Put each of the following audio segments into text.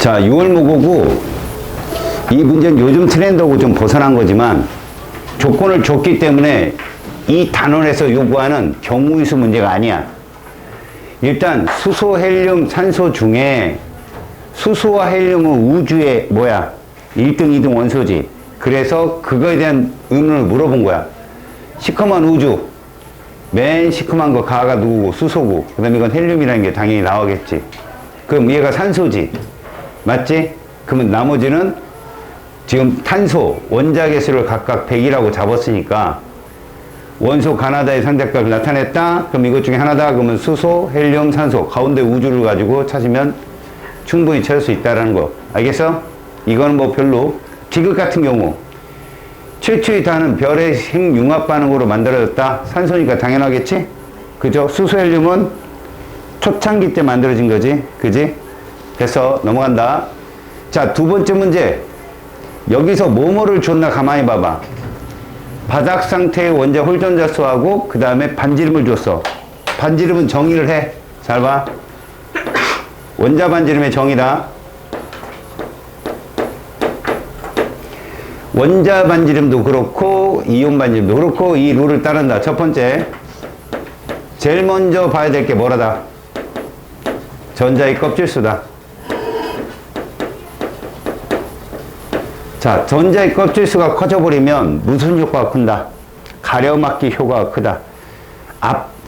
자, 6월 무고고 이 문제는 요즘 트렌드하고 좀 벗어난 거지만 조건을 줬기 때문에 이 단원에서 요구하는 경우의수 문제가 아니야. 일단 수소, 헬륨, 산소 중에 수소와 헬륨은 우주의 뭐야? 1등, 2등 원소지. 그래서 그거에 대한 의문을 물어본 거야. 시커먼 우주. 맨 시커먼 거 가가 누구고 수소고. 그 다음에 이건 헬륨이라는 게 당연히 나오겠지. 그럼 얘가 산소지. 맞지? 그러면 나머지는 지금 탄소, 원자개수를 각각 100이라고 잡았으니까 원소 가나다의 상대값을 나타냈다? 그럼 이것 중에 하나다? 그러면 수소, 헬륨, 산소 가운데 우주를 가지고 찾으면 충분히 찾을 수 있다는 거. 알겠어? 이거는 뭐 별로. 디귿 같은 경우 최초의 단은 별의 핵융합 반응으로 만들어졌다. 산소니까 당연하겠지? 그죠? 수소, 헬륨은 초창기 때 만들어진 거지. 그지? 됐어. 넘어간다. 자, 두 번째 문제. 여기서 뭐뭐를 줬나 가만히 봐봐. 바닥 상태의 원자 홀전자 수하고 그 다음에 반지름을 줬어. 반지름은 정의를 해. 잘 봐. 원자 반지름의 정의다. 원자 반지름도 그렇고 이온 반지름도 그렇고 이 룰을 따른다. 첫 번째, 제일 먼저 봐야 될 게 뭐라다? 전자의 껍질수다. 자, 전자의 껍질수가 커져버리면 무슨 효과가 큰다? 가려막기 효과가 크다.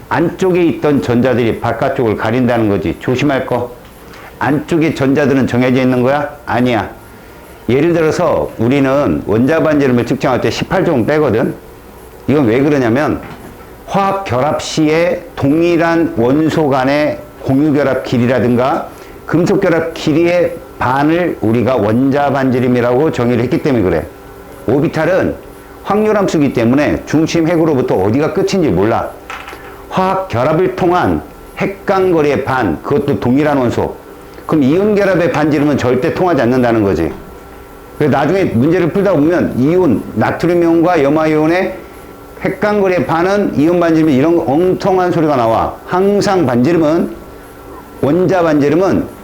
안쪽에 있던 전자들이 바깥쪽을 가린다는 거지. 조심할 거. 안쪽에 전자들은 정해져 있는 거야? 아니야. 예를 들어서 우리는 원자 반지름을 측정할 때 18종 빼거든. 이건 왜 그러냐면 화학 결합 시에 동일한 원소 간의 공유 결합 길이라든가 금속 결합 길이의 반을 우리가 원자 반지름이라고 정의를 했기 때문에 그래. 오비탈은 확률함수기 때문에 중심 핵으로부터 어디가 끝인지 몰라. 화학 결합을 통한 핵간거리의 반, 그것도 동일한 원소. 그럼 이온 결합의 반지름은 절대 통하지 않는다는 거지. 그래서 나중에 문제를 풀다 보면 이온, 나트륨 이온과 염화 이온의 핵간거리의 반은 이온 반지름 이런 엉뚱한 소리가 나와. 항상 반지름은 원자 반지름은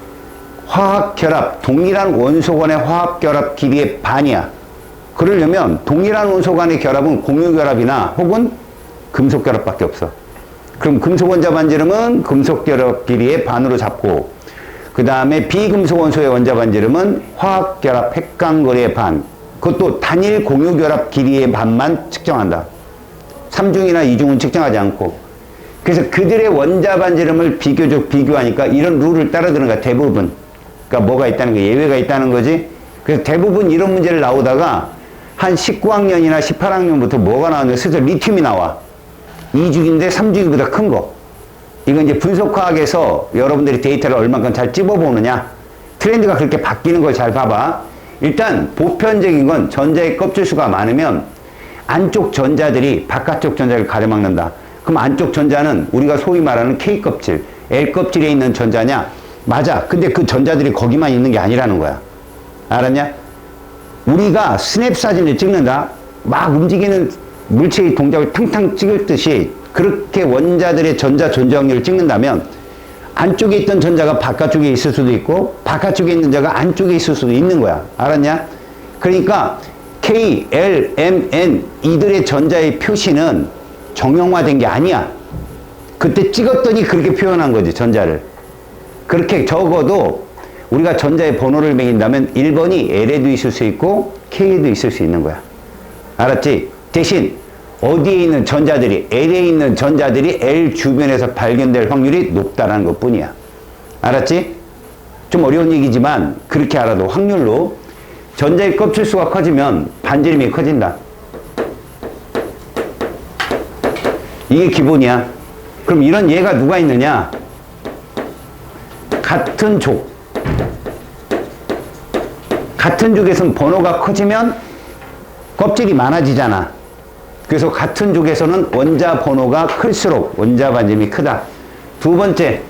화학 결합, 동일한 원소 간의 화학 결합 길이의 반이야. 그러려면 동일한 원소 간의 결합은 공유 결합이나 혹은 금속 결합밖에 없어. 그럼 금속 원자 반지름은 금속 결합 길이의 반으로 잡고 그 다음에 비금속 원소의 원자 반지름은 화학 결합 핵간거리의 반. 그것도 단일 공유 결합 길이의 반만 측정한다. 3중이나 2중은 측정하지 않고. 그래서 그들의 원자 반지름을 비교적 비교하니까 이런 룰을 따라드는 거야, 대부분. 그러니까 뭐가 있다는 거, 예외가 있다는 거지. 그래서 대부분 이런 문제를 나오다가 한 19학년이나 18학년부터 뭐가 나오는데 슬슬 리튬이 나와. 2중인데 3중이보다 큰 거. 이건 이제 분석화학에서 여러분들이 데이터를 얼만큼 잘 찝어보느냐. 트렌드가 그렇게 바뀌는 걸 잘 봐봐. 일단 보편적인 건 전자의 껍질수가 많으면 안쪽 전자들이 바깥쪽 전자를 가려막는다. 그럼 안쪽 전자는 우리가 소위 말하는 K껍질, L껍질에 있는 전자냐? 맞아. 근데 그 전자들이 거기만 있는 게 아니라는 거야. 알았냐? 우리가 스냅 사진을 찍는다. 막 움직이는 물체의 동작을 탕탕 찍을 듯이 그렇게 원자들의 전자 존재 확률을 찍는다면 안쪽에 있던 전자가 바깥쪽에 있을 수도 있고 바깥쪽에 있는 전자가 안쪽에 있을 수도 있는 거야. 알았냐? 그러니까 K, L, M, N 이들의 전자의 표시는 정형화된 게 아니야. 그때 찍었더니 그렇게 표현한 거지, 전자를. 그렇게 적어도 우리가 전자의 번호를 매긴다면 1번이 L에도 있을 수 있고 K에도 있을 수 있는 거야. 알았지? 대신 어디에 있는 전자들이, L에 있는 전자들이 L 주변에서 발견될 확률이 높다는 것 뿐이야. 알았지? 좀 어려운 얘기지만 그렇게 알아도 확률로 전자의 껍질수가 커지면 반지름이 커진다. 이게 기본이야. 그럼 이런 예가 누가 있느냐? 같은 족. 같은 족에서는 번호가 커지면 껍질이 많아지잖아. 그래서 같은 족에서는 원자 번호가 클수록 원자 반지름이 크다. 두 번째,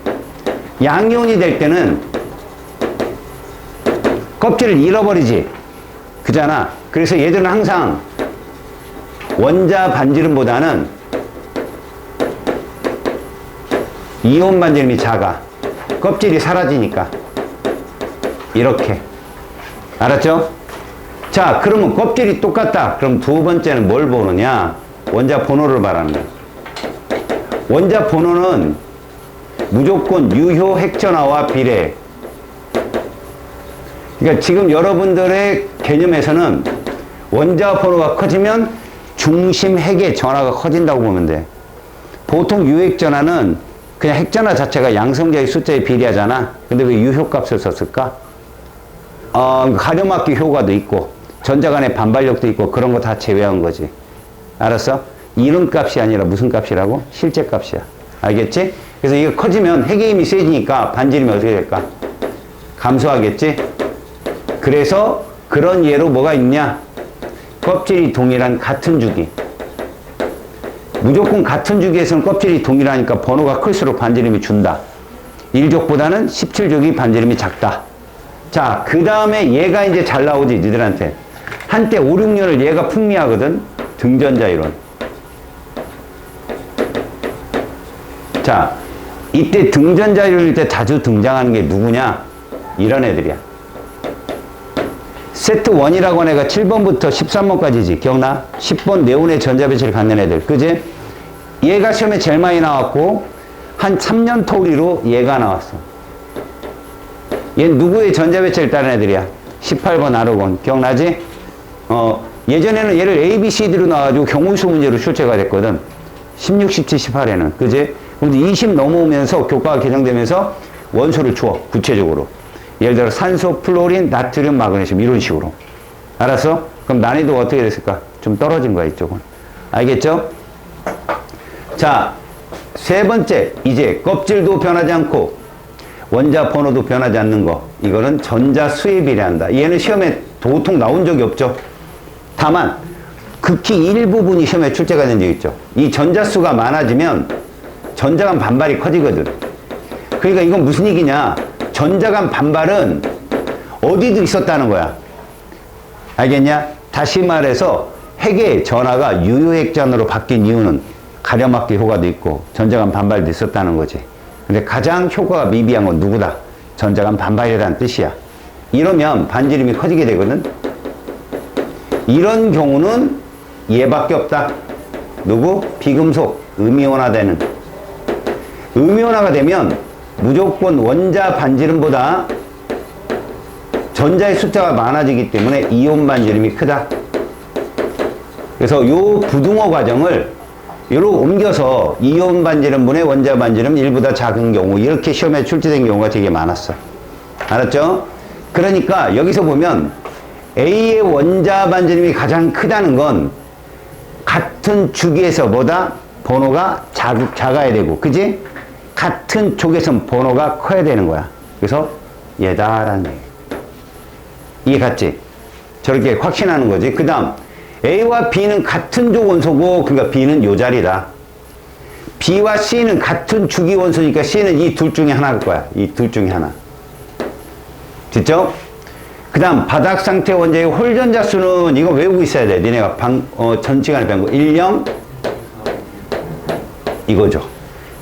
양이온이 될 때는 껍질을 잃어버리지. 그잖아. 그래서 얘들은 항상 원자 반지름보다는 이온 반지름이 작아. 껍질이 사라지니까. 이렇게. 알았죠? 자, 그러면 껍질이 똑같다. 그럼 두 번째는 뭘 보느냐? 원자 번호를 말하는 거야. 원자 번호는 무조건 유효 핵전화와 비례. 그러니까 지금 여러분들의 개념에서는 원자 번호가 커지면 중심 핵의 전하가 커진다고 보면 돼. 보통 유핵전하는 그냥 핵전하 자체가 양성자의 숫자에 비례하잖아. 근데 왜 유효값을 썼을까? 가려막기 효과도 있고 전자 간의 반발력도 있고 그런 거 다 제외한 거지. 알았어? 이론 값이 아니라 무슨 값이라고? 실제 값이야. 알겠지? 그래서 이거 커지면 핵의 힘이 세지니까 반지름이 어떻게 될까? 감소하겠지? 그래서 그런 예로 뭐가 있냐? 껍질이 동일한 같은 주기. 무조건 같은 주기에서는 껍질이 동일하니까 번호가 클수록 반지름이 준다. 1족보다는 17족이 반지름이 작다. 자, 그 다음에 얘가 이제 잘 나오지, 니들한테. 한때 5, 6년을 얘가 풍미하거든. 등전자 이론. 자, 이때 등전자 이론일 때 자주 등장하는 게 누구냐? 이런 애들이야. 세트 1이라고 하는 애가 7번부터 13번까지지. 기억나? 10번 네온의 전자배치를 갖는 애들. 그지? 얘가 시험에 제일 많이 나왔고, 한 3년 토리로 얘가 나왔어. 얘는 누구의 전자배치를 따른 애들이야? 18번 아르곤. 기억나지? 예전에는 얘를 A, B, C, D로 나와가지고 경우수 문제로 출제가 됐거든. 16, 17, 18에는. 그지? 근데 20 넘어오면서 교과가 개정되면서 원소를 주어. 구체적으로. 예를 들어 산소, 플로린, 나트륨, 마그네슘 이런 식으로. 알았어? 그럼 난이도가 어떻게 됐을까? 좀 떨어진 거야, 이쪽은. 알겠죠? 자, 세 번째. 이제 껍질도 변하지 않고 원자 번호도 변하지 않는 거. 이거는 전자 수에 비례한다. 얘는 시험에 도통 나온 적이 없죠. 다만 극히 일부분이 시험에 출제가 된 적이 있죠. 이 전자 수가 많아지면 전자 간 반발이 커지거든. 그러니까 이건 무슨 얘기냐? 전자 간 반발은 어디도 있었다는 거야. 알겠냐? 다시 말해서 핵의 전하가 유효핵전으로 바뀐 이유는 가려막기 효과도 있고 전자 간 반발도 있었다는 거지. 근데 가장 효과가 미비한 건 누구다? 전자 간 반발이라는 뜻이야. 이러면 반지름이 커지게 되거든. 이런 경우는 얘밖에 없다. 누구? 비금속, 음이온화되는. 음이온화가 되면 무조건 원자 반지름보다 전자의 숫자가 많아지기 때문에 이온 반지름이 크다. 그래서 요 부등호 과정을 요로 옮겨서 이온 반지름분의 원자 반지름 1보다 작은 경우 이렇게 시험에 출제된 경우가 되게 많았어. 알았죠? 그러니까 여기서 보면 A의 원자 반지름이 가장 크다는 건 같은 주기에서보다 번호가 작아야 되고, 그지? 같은 쪽에선 번호가 커야 되는 거야. 그래서 얘다라는 얘기. 이해 갔지? 저렇게 확신하는 거지. 그 다음 A와 B는 같은 족 원소고, 그러니까 B는 요 자리다. B와 C는 같은 주기 원소니까 C는 이 둘 중에 하나일 거야. 이 둘 중에 하나. 됐죠? 그 다음 바닥 상태 원자의 홀전자 수는 이거 외우고 있어야 돼. 니네가 전 시간에 배운 거 1, 0 이거죠.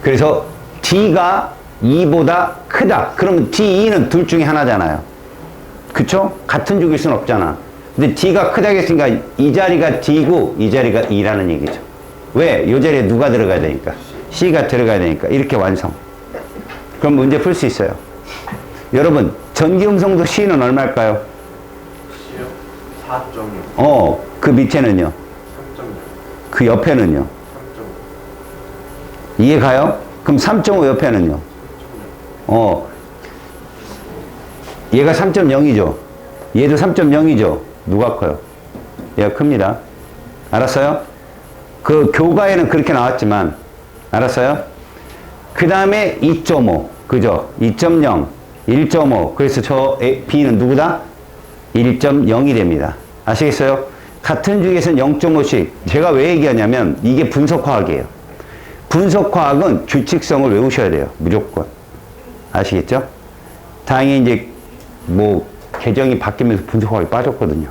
그래서 D가 2보다 크다. 그러면 D2는 둘 중에 하나잖아요. 그쵸? 같은 주기일 수는 없잖아. 근데 D가 크다고 했으니까 이 자리가 D고 이 자리가 E라는 얘기죠. 왜? 이 자리에 누가 들어가야 되니까? C가 들어가야 되니까. 이렇게 완성. 그럼 문제 풀 수 있어요. 여러분, 전기음성도 C는 얼마일까요? C요? 4.6. 그 밑에는요? 3.6. 그 옆에는요? 3.5. 이해 가요? 그럼 3.5 옆에는요? 3.6. 얘가 3.0이죠? 얘도 3.0이죠? 누가 커요? 얘가 큽니다. 알았어요? 그 교과에는 그렇게 나왔지만, 알았어요? 그 다음에 2.5, 그죠? 2.0, 1.5. 그래서 저 B는 누구다? 1.0이 됩니다. 아시겠어요? 같은 주기에서는 0.5씩. 제가 왜 얘기하냐면, 이게 분석화학이에요. 분석화학은 규칙성을 외우셔야 돼요. 무조건. 아시겠죠? 다행히 이제, 개정이 바뀌면서 분석화학이 빠졌거든요.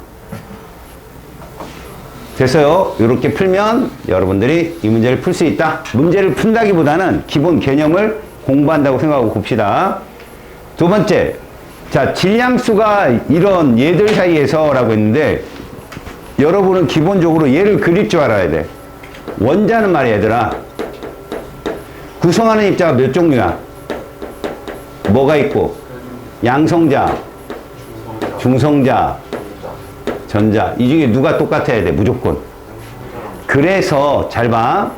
됐어요. 이렇게 풀면 여러분들이 이 문제를 풀 수 있다. 문제를 푼다기보다는 기본 개념을 공부한다고 생각하고 봅시다. 두 번째, 자, 질량수가 이런 얘들 사이에서라고 했는데 여러분은 기본적으로 얘를 그릴 줄 알아야 돼. 원자는 말이야, 얘들아. 구성하는 입자가 몇 종류야? 뭐가 있고? 양성자, 중성자, 전자. 이 중에 누가 똑같아야 돼, 무조건. 그래서 잘 봐.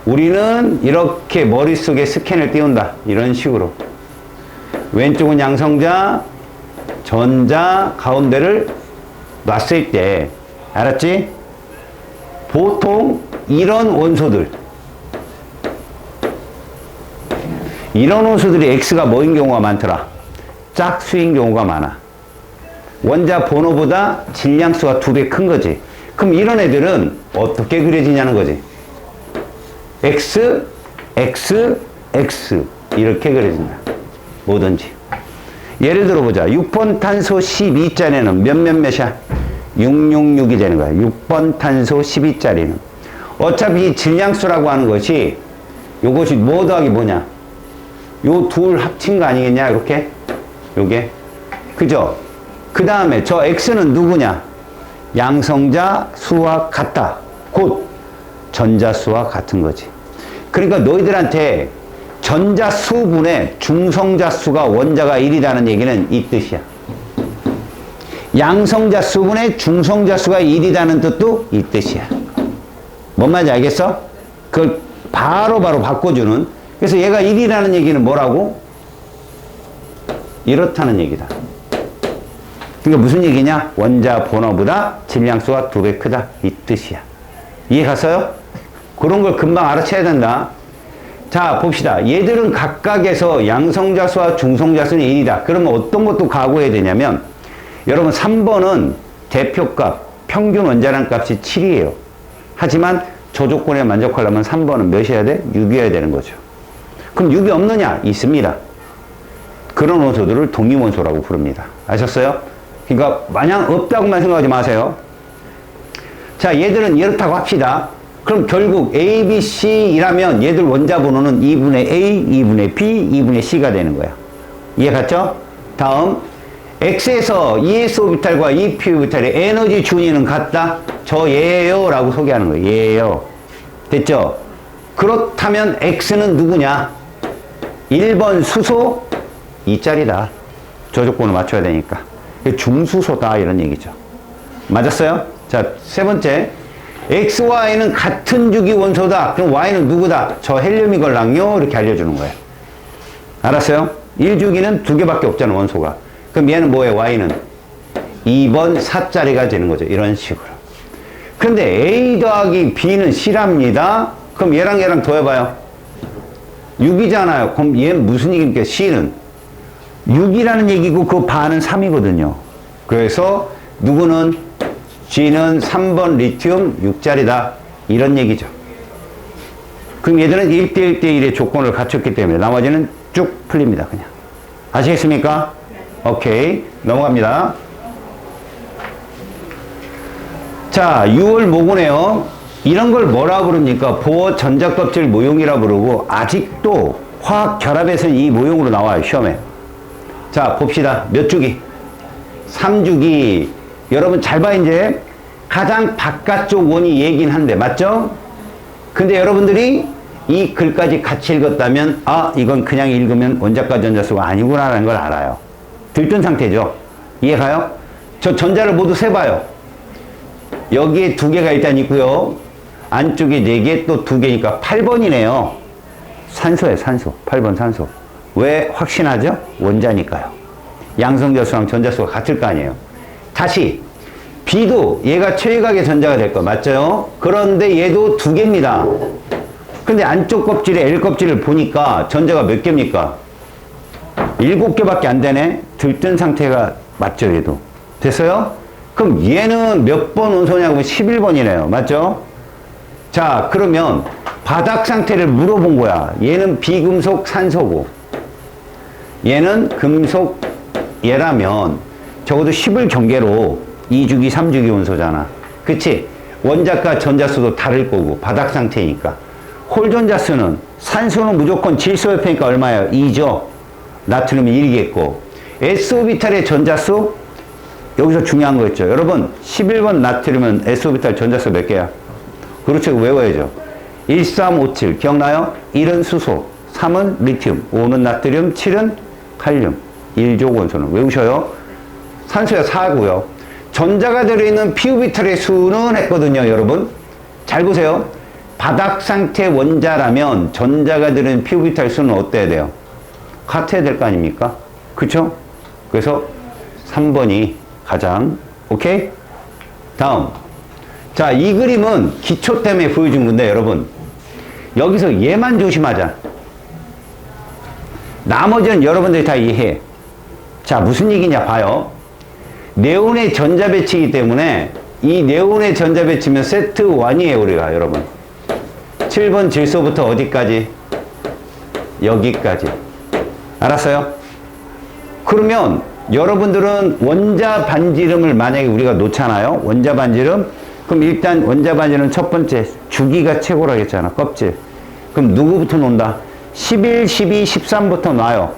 우리는 이렇게 머릿속에 스캔을 띄운다. 이런 식으로. 왼쪽은 양성자, 전자, 가운데를 놨을 때, 알았지? 보통 이런 원소들, 이런 원소들이 X가 뭐인 경우가 많더라? 짝수인 경우가 많아. 원자 번호보다 질량수가 2배 큰 거지. 그럼 이런 애들은 어떻게 그려지냐는 거지. X, X, X 이렇게 그려진다. 뭐든지. 예를 들어보자. 6번 탄소 12자리는 몇이야? 666이 되는 거야. 6번 탄소 12자리는. 어차피 이 질량수라고 하는 것이 요것이 뭐 더하기 뭐냐? 요 둘 합친 거 아니겠냐? 이렇게? 요게. 그죠? 그 다음에 저 X는 누구냐? 양성자 수와 같다. 곧 전자 수와 같은 거지. 그러니까 너희들한테 전자 수분의 중성자 수가 원자가 1이라는 얘기는 이 뜻이야. 양성자 수분의 중성자 수가 1이라는 뜻도 이 뜻이야. 뭔 말인지 알겠어? 그걸 바로 바꿔주는. 그래서 얘가 1이라는 얘기는 뭐라고? 이렇다는 얘기다. 그러니까 무슨 얘기냐? 원자 번호보다 질량수가 2배 크다. 이 뜻이야. 이해 갔어요? 그런 걸 금방 알아채야 된다. 자, 봅시다. 얘들은 각각에서 양성자 수와 중성자 수는 1이다. 그러면 어떤 것도 각오해야 되냐면, 여러분 3번은 대표값, 평균 원자량 값이 7이에요. 하지만 저 조건에 만족하려면 3번은 몇이어야 돼? 6이어야 되는 거죠. 그럼 6이 없느냐? 있습니다. 그런 원소들을 동위원소라고 부릅니다. 아셨어요? 그러니까 마냥 없다고만 생각하지 마세요. 자, 얘들은 이렇다고 합시다. 그럼 결국 A, B, C이라면 얘들 원자 번호는 2분의 A, 2분의 B, 2분의 C가 되는 거야. 이해 갔죠? 다음 X에서 ES오비탈과 EP오비탈의 에너지 준위는 같다? 저 얘예요 라고 소개하는 거예요. 얘예요. 됐죠? 그렇다면 X는 누구냐? 1번 수소 2짜리다. 저 조건을 맞춰야 되니까. 중수소다 이런 얘기죠. 맞았어요? 자, 세 번째. X와 Y는 같은 주기 원소다. 그럼 Y는 누구다? 저 헬륨이걸랑요. 이렇게 알려주는 거예요. 알았어요? 1주기는 2개밖에 없잖아, 원소가. 그럼 얘는 뭐예요? Y는 2번 4짜리가 되는 거죠. 이런 식으로. 근데 A 더하기 B는 C랍니다. 그럼 얘랑 더해봐요. 6이잖아요. 그럼 얘는 무슨 얘기입니까? C는 6이라는 얘기고 그 반은 3이거든요. 그래서 누구는 G는 3번 리튬 6짜리다. 이런 얘기죠. 그럼 얘들은 1대1대1의 조건을 갖췄기 때문에 나머지는 쭉 풀립니다. 그냥. 아시겠습니까? 오케이. 넘어갑니다. 자, 6월 모고네요. 이런 걸 뭐라 부릅니까? 보어 전자껍질 모형이라 부르고 아직도 화학 결합에서는 이 모형으로 나와요. 시험에. 자, 봅시다. 몇 주기? 3주기. 여러분 잘 봐. 이제 가장 바깥쪽 원이 얘긴 한데 맞죠? 근데 여러분들이 이 글까지 같이 읽었다면 아, 이건 그냥 읽으면 원자과 전자수가 아니구나라는 걸 알아요. 들뜬 상태죠. 이해가요? 저 전자를 모두 세봐요. 여기에 2개가 일단 있고요. 안쪽에 4개 또 2개니까 8번이네요. 산소예요, 산소. 8번 산소. 왜 확신하죠? 원자니까요. 양성자 수랑 전자 수가 같을 거 아니에요. 다시 B도 얘가 최외각의 전자가 될 거 맞죠? 그런데 얘도 2개입니다. 근데 안쪽 껍질에 L 껍질을 보니까 전자가 몇 개입니까? 7개밖에 안 되네. 들뜬 상태가 맞죠, 얘도. 됐어요? 그럼 얘는 몇 번 원소냐고 11번이네요. 맞죠? 자, 그러면 바닥 상태를 물어본 거야. 얘는 비금속 산소고 얘는 금속 얘라면 적어도 10을 경계로 2주기, 3주기 원소잖아. 그치? 원자과 전자수도 다를 거고 바닥 상태니까. 홀 전자수는 산소는 무조건 질소 옆이니까 얼마예요? 2죠. 나트륨이 1이겠고 S오비탈의 전자수, 여기서 중요한 거 있죠. 여러분, 11번 나트륨은 S오비탈 전자수 몇 개야? 그렇죠. 외워야죠. 1357. 기억나요? 1은 수소, 3은 리튬, 5는 나트륨, 7은 칼륨. 1족 원소는 외우셔요. 산소야 4고요. 전자가 들어있는 P오비탈의 수는 했거든요, 여러분. 잘 보세요. 바닥 상태 원자라면 전자가 들어있는 P오비탈 수는 어때야 돼요? 같아야 될 거 아닙니까? 그쵸? 그래서 3번이 가장, 오케이? 다음. 자, 이 그림은 기초 때문에 보여준 건데, 여러분. 여기서 얘만 조심하자. 나머지는 여러분들이 다 이해해. 자, 무슨 얘기냐 봐요. 네온의 전자 배치이기 때문에 이 네온의 전자 배치면 세트 1이에요, 우리가, 여러분. 7번 질소부터 어디까지? 여기까지. 알았어요? 그러면 여러분들은 원자 반지름을 만약에 우리가 놓잖아요. 원자 반지름. 그럼 일단 원자 반지름 첫 번째 주기가 최고라고 했잖아. 껍질. 그럼 누구부터 논다? 11, 12, 13부터 놔요.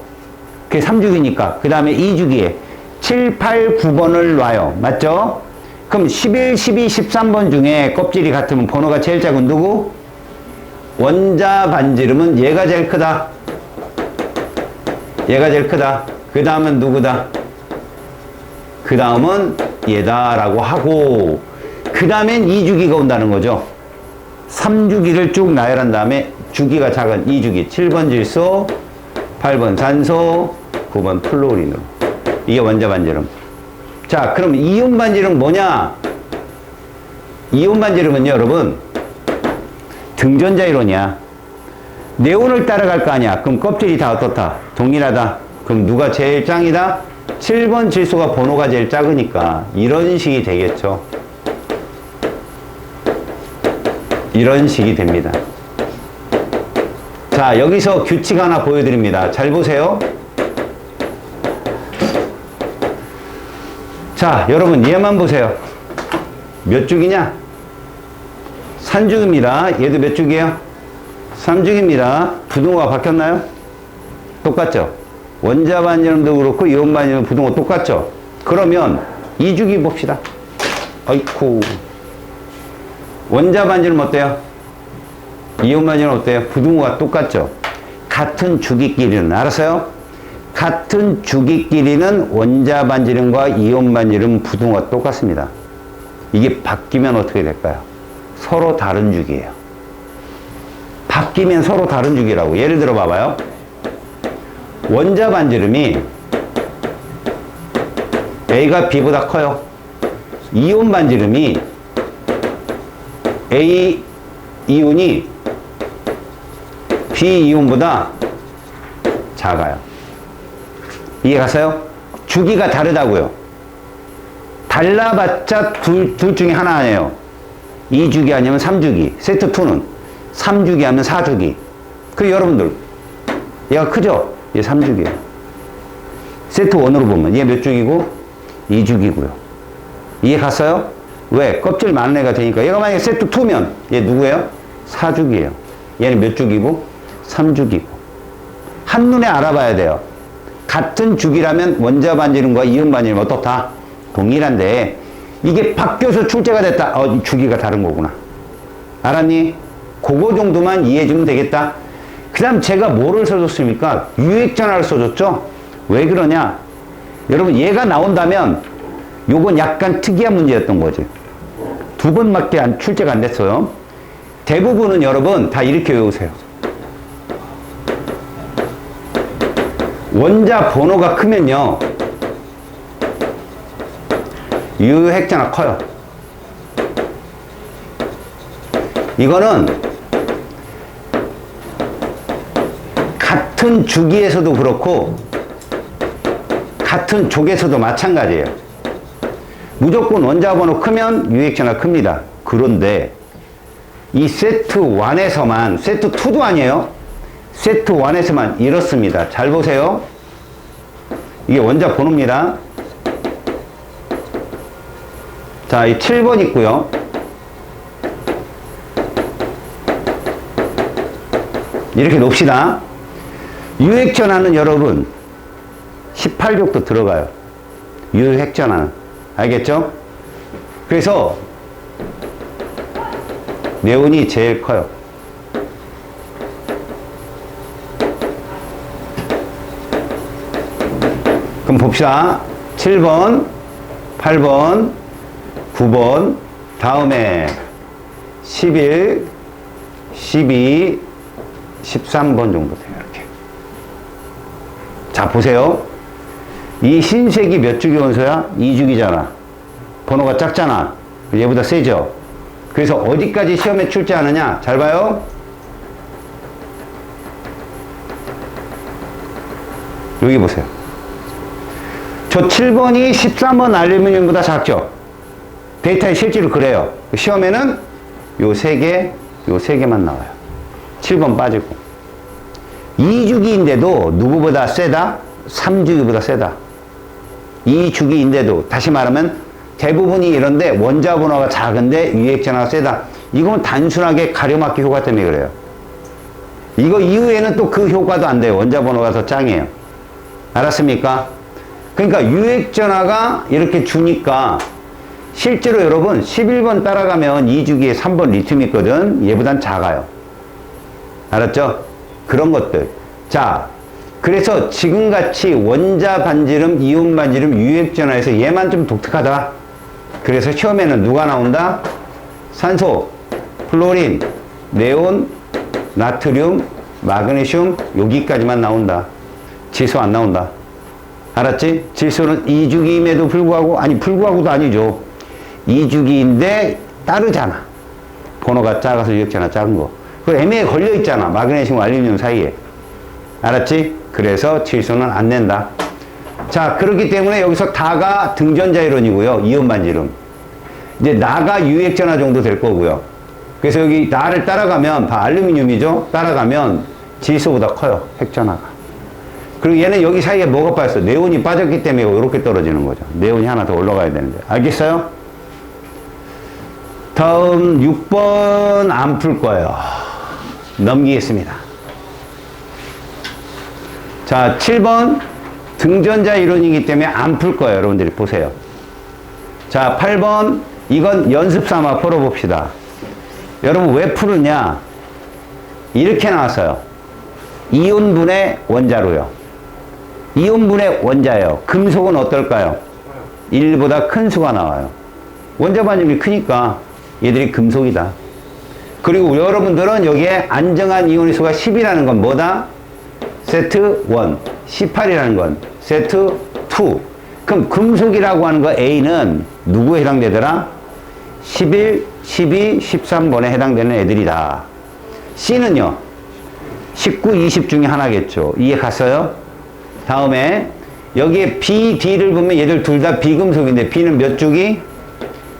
그게 3주기니까. 그 다음에 2주기에 7, 8, 9번을 놔요. 맞죠? 그럼 11, 12, 13번 중에 껍질이 같으면 번호가 제일 작은 누구? 원자 반지름은 얘가 제일 크다. 얘가 제일 크다. 그 다음은 누구다? 그 다음은 얘다라고 하고, 그 다음엔 2주기가 온다는 거죠. 3주기를 쭉 나열한 다음에 주기가 작은 2주기. 7번 질소, 8번 산소, 9번 플로린으로. 이게 원자 반지름. 자, 그럼 이온 반지름 뭐냐? 이온 반지름은요, 여러분, 등전자 이론이야. 네온을 따라갈 거 아니야. 그럼 껍질이 다 어떻다? 동일하다. 그럼 누가 제일 짱이다? 7번 질소가 번호가 제일 작으니까 이런 식이 되겠죠. 이런 식이 됩니다. 자, 여기서 규칙 하나 보여드립니다. 잘 보세요. 자, 여러분 얘만 보세요. 몇 주기냐? 3주기입니다. 얘도 몇 주기예요? 3주기입니다. 부등호가 바뀌었나요? 똑같죠? 원자 반지름도 그렇고 이온 반지름 부등호 똑같죠? 그러면 2주기 봅시다. 아이쿠. 원자 반지름 어때요? 이온 반지름 어때요? 부등호가 똑같죠? 같은 주기끼리는, 알았어요? 같은 주기끼리는 원자 반지름과 이온 반지름 부등호가 똑같습니다. 이게 바뀌면 어떻게 될까요? 서로 다른 주기예요. 바뀌면 서로 다른 주기라고. 예를 들어 봐봐요. 원자 반지름이 A가 B보다 커요. 이온 반지름이 A 이온이 B 이온보다 작아요. 이해 갔어요? 주기가 다르다고요. 달라봤자 둘 중에 하나 아니에요. 2주기 아니면 3주기. 세트 2는 3주기 하면 4주기. 그 여러분들 얘가 크죠? 얘 3주기예요. 세트 1으로 보면 얘 몇 주기고? 2주기고요. 이해 갔어요? 왜? 껍질 많은 애가 되니까. 얘가 만약에 세트 2면 얘 누구예요? 4주기예요. 얘는 몇 주기고? 3주기고. 한눈에 알아봐야 돼요. 같은 주기라면 원자 반지름과 이온 반지름 어떻다? 동일한데 이게 바뀌어서 출제가 됐다. 주기가 다른 거구나. 알았니? 그거 정도만 이해해주면 되겠다. 그 다음 제가 뭐를 써줬습니까? 유액전화를 써줬죠? 왜 그러냐? 여러분 얘가 나온다면 요건 약간 특이한 문제였던 거지. 2번밖에 출제가 안 됐어요. 대부분은 여러분 다 이렇게 외우세요. 원자 번호가 크면요 유액전화 커요. 이거는 같은 주기에서도 그렇고 같은 족에서도 마찬가지예요. 무조건 원자 번호 크면 유액전화 큽니다. 그런데 이 세트 1에서만, 세트 2도 아니에요. 세트 1에서만 이렇습니다. 잘 보세요. 이게 원자 번호입니다. 자, 이 7번 있고요. 이렇게 놓읍시다. 유액전화는 여러분 18족도 들어가요. 유액전화는. 알겠죠? 그래서 네온이 제일 커요. 그럼 봅시다. 7번, 8번, 9번, 다음에 11, 12, 13번 정도 돼요. 이렇게. 자, 보세요. 이 흰색이 몇 주기 원소야? 2주기잖아. 번호가 작잖아. 얘보다 세죠? 그래서 어디까지 시험에 출제하느냐? 잘 봐요. 여기 보세요. 저 7번이 13번 알루미늄보다 작죠? 데이터에 실제로 그래요. 시험에는 요 세 개만 나와요. 7번 빠지고. 2주기인데도 누구보다 세다? 3주기보다 세다. 2주기인데도, 다시 말하면 대부분이 이런데 원자 번호가 작은데 유액전화가 세다. 이건 단순하게 가려막기 효과 때문에 그래요. 이거 이후에는 또 그 효과도 안 돼요. 원자 번호가 더 짱이에요. 알았습니까? 그러니까 유액전화가 이렇게 주니까 실제로 여러분 11번 따라가면 2주기에 3번 리튬 있거든. 얘보단 작아요. 알았죠? 그런 것들. 자, 그래서 지금같이 원자 반지름, 이온 반지름, 유액전화에서 얘만 좀 독특하다. 그래서 시험에는 누가 나온다? 산소, 플로린, 네온, 나트륨, 마그네슘, 여기까지만 나온다. 질소 안 나온다. 알았지? 질소는 2주기임에도 불구하고, 아니 불구하고도 아니죠. 2주기인데 따르잖아. 번호가 작아서 유액전화 작은 거. 그 애매해 걸려 있잖아. 마그네슘, 알루미늄 사이에. 알았지? 그래서 질소는 안 낸다. 자, 그렇기 때문에 여기서 다가 등전자 이론이고요. 이온 반지름. 이제 나가 유액전화 정도 될 거고요. 그래서 여기 나를 따라가면 다 알루미늄이죠. 따라가면 질소보다 커요. 핵전화가. 그리고 얘는 여기 사이에 뭐가 빠졌어? 네온이 빠졌기 때문에 이렇게 떨어지는 거죠. 네온이 하나 더 올라가야 되는데. 알겠어요? 다음 6번 안 풀 거예요. 넘기겠습니다. 자, 7번 등전자 이론이기 때문에 안 풀 거예요. 여러분들이 보세요. 자, 8번 이건 연습 삼아 풀어봅시다. 여러분 왜 푸느냐? 이렇게 나왔어요. 이온분의 원자로요. 이온분의 원자예요. 금속은 어떨까요? 1보다 큰 수가 나와요. 원자 반지름이 크니까 얘들이 금속이다. 그리고 여러분들은 여기에 안정한 이온의 수가 10이라는 건 뭐다? 세트 1. 18이라는 건 세트 2. 그럼 금속이라고 하는 거 A는 누구에 해당되더라? 11, 12, 13번에 해당되는 애들이다. C는요? 19, 20 중에 하나겠죠. 이해 갔어요? 다음에 여기에 B, D를 보면 얘들 둘 다 비금속인데 B는 몇 주기?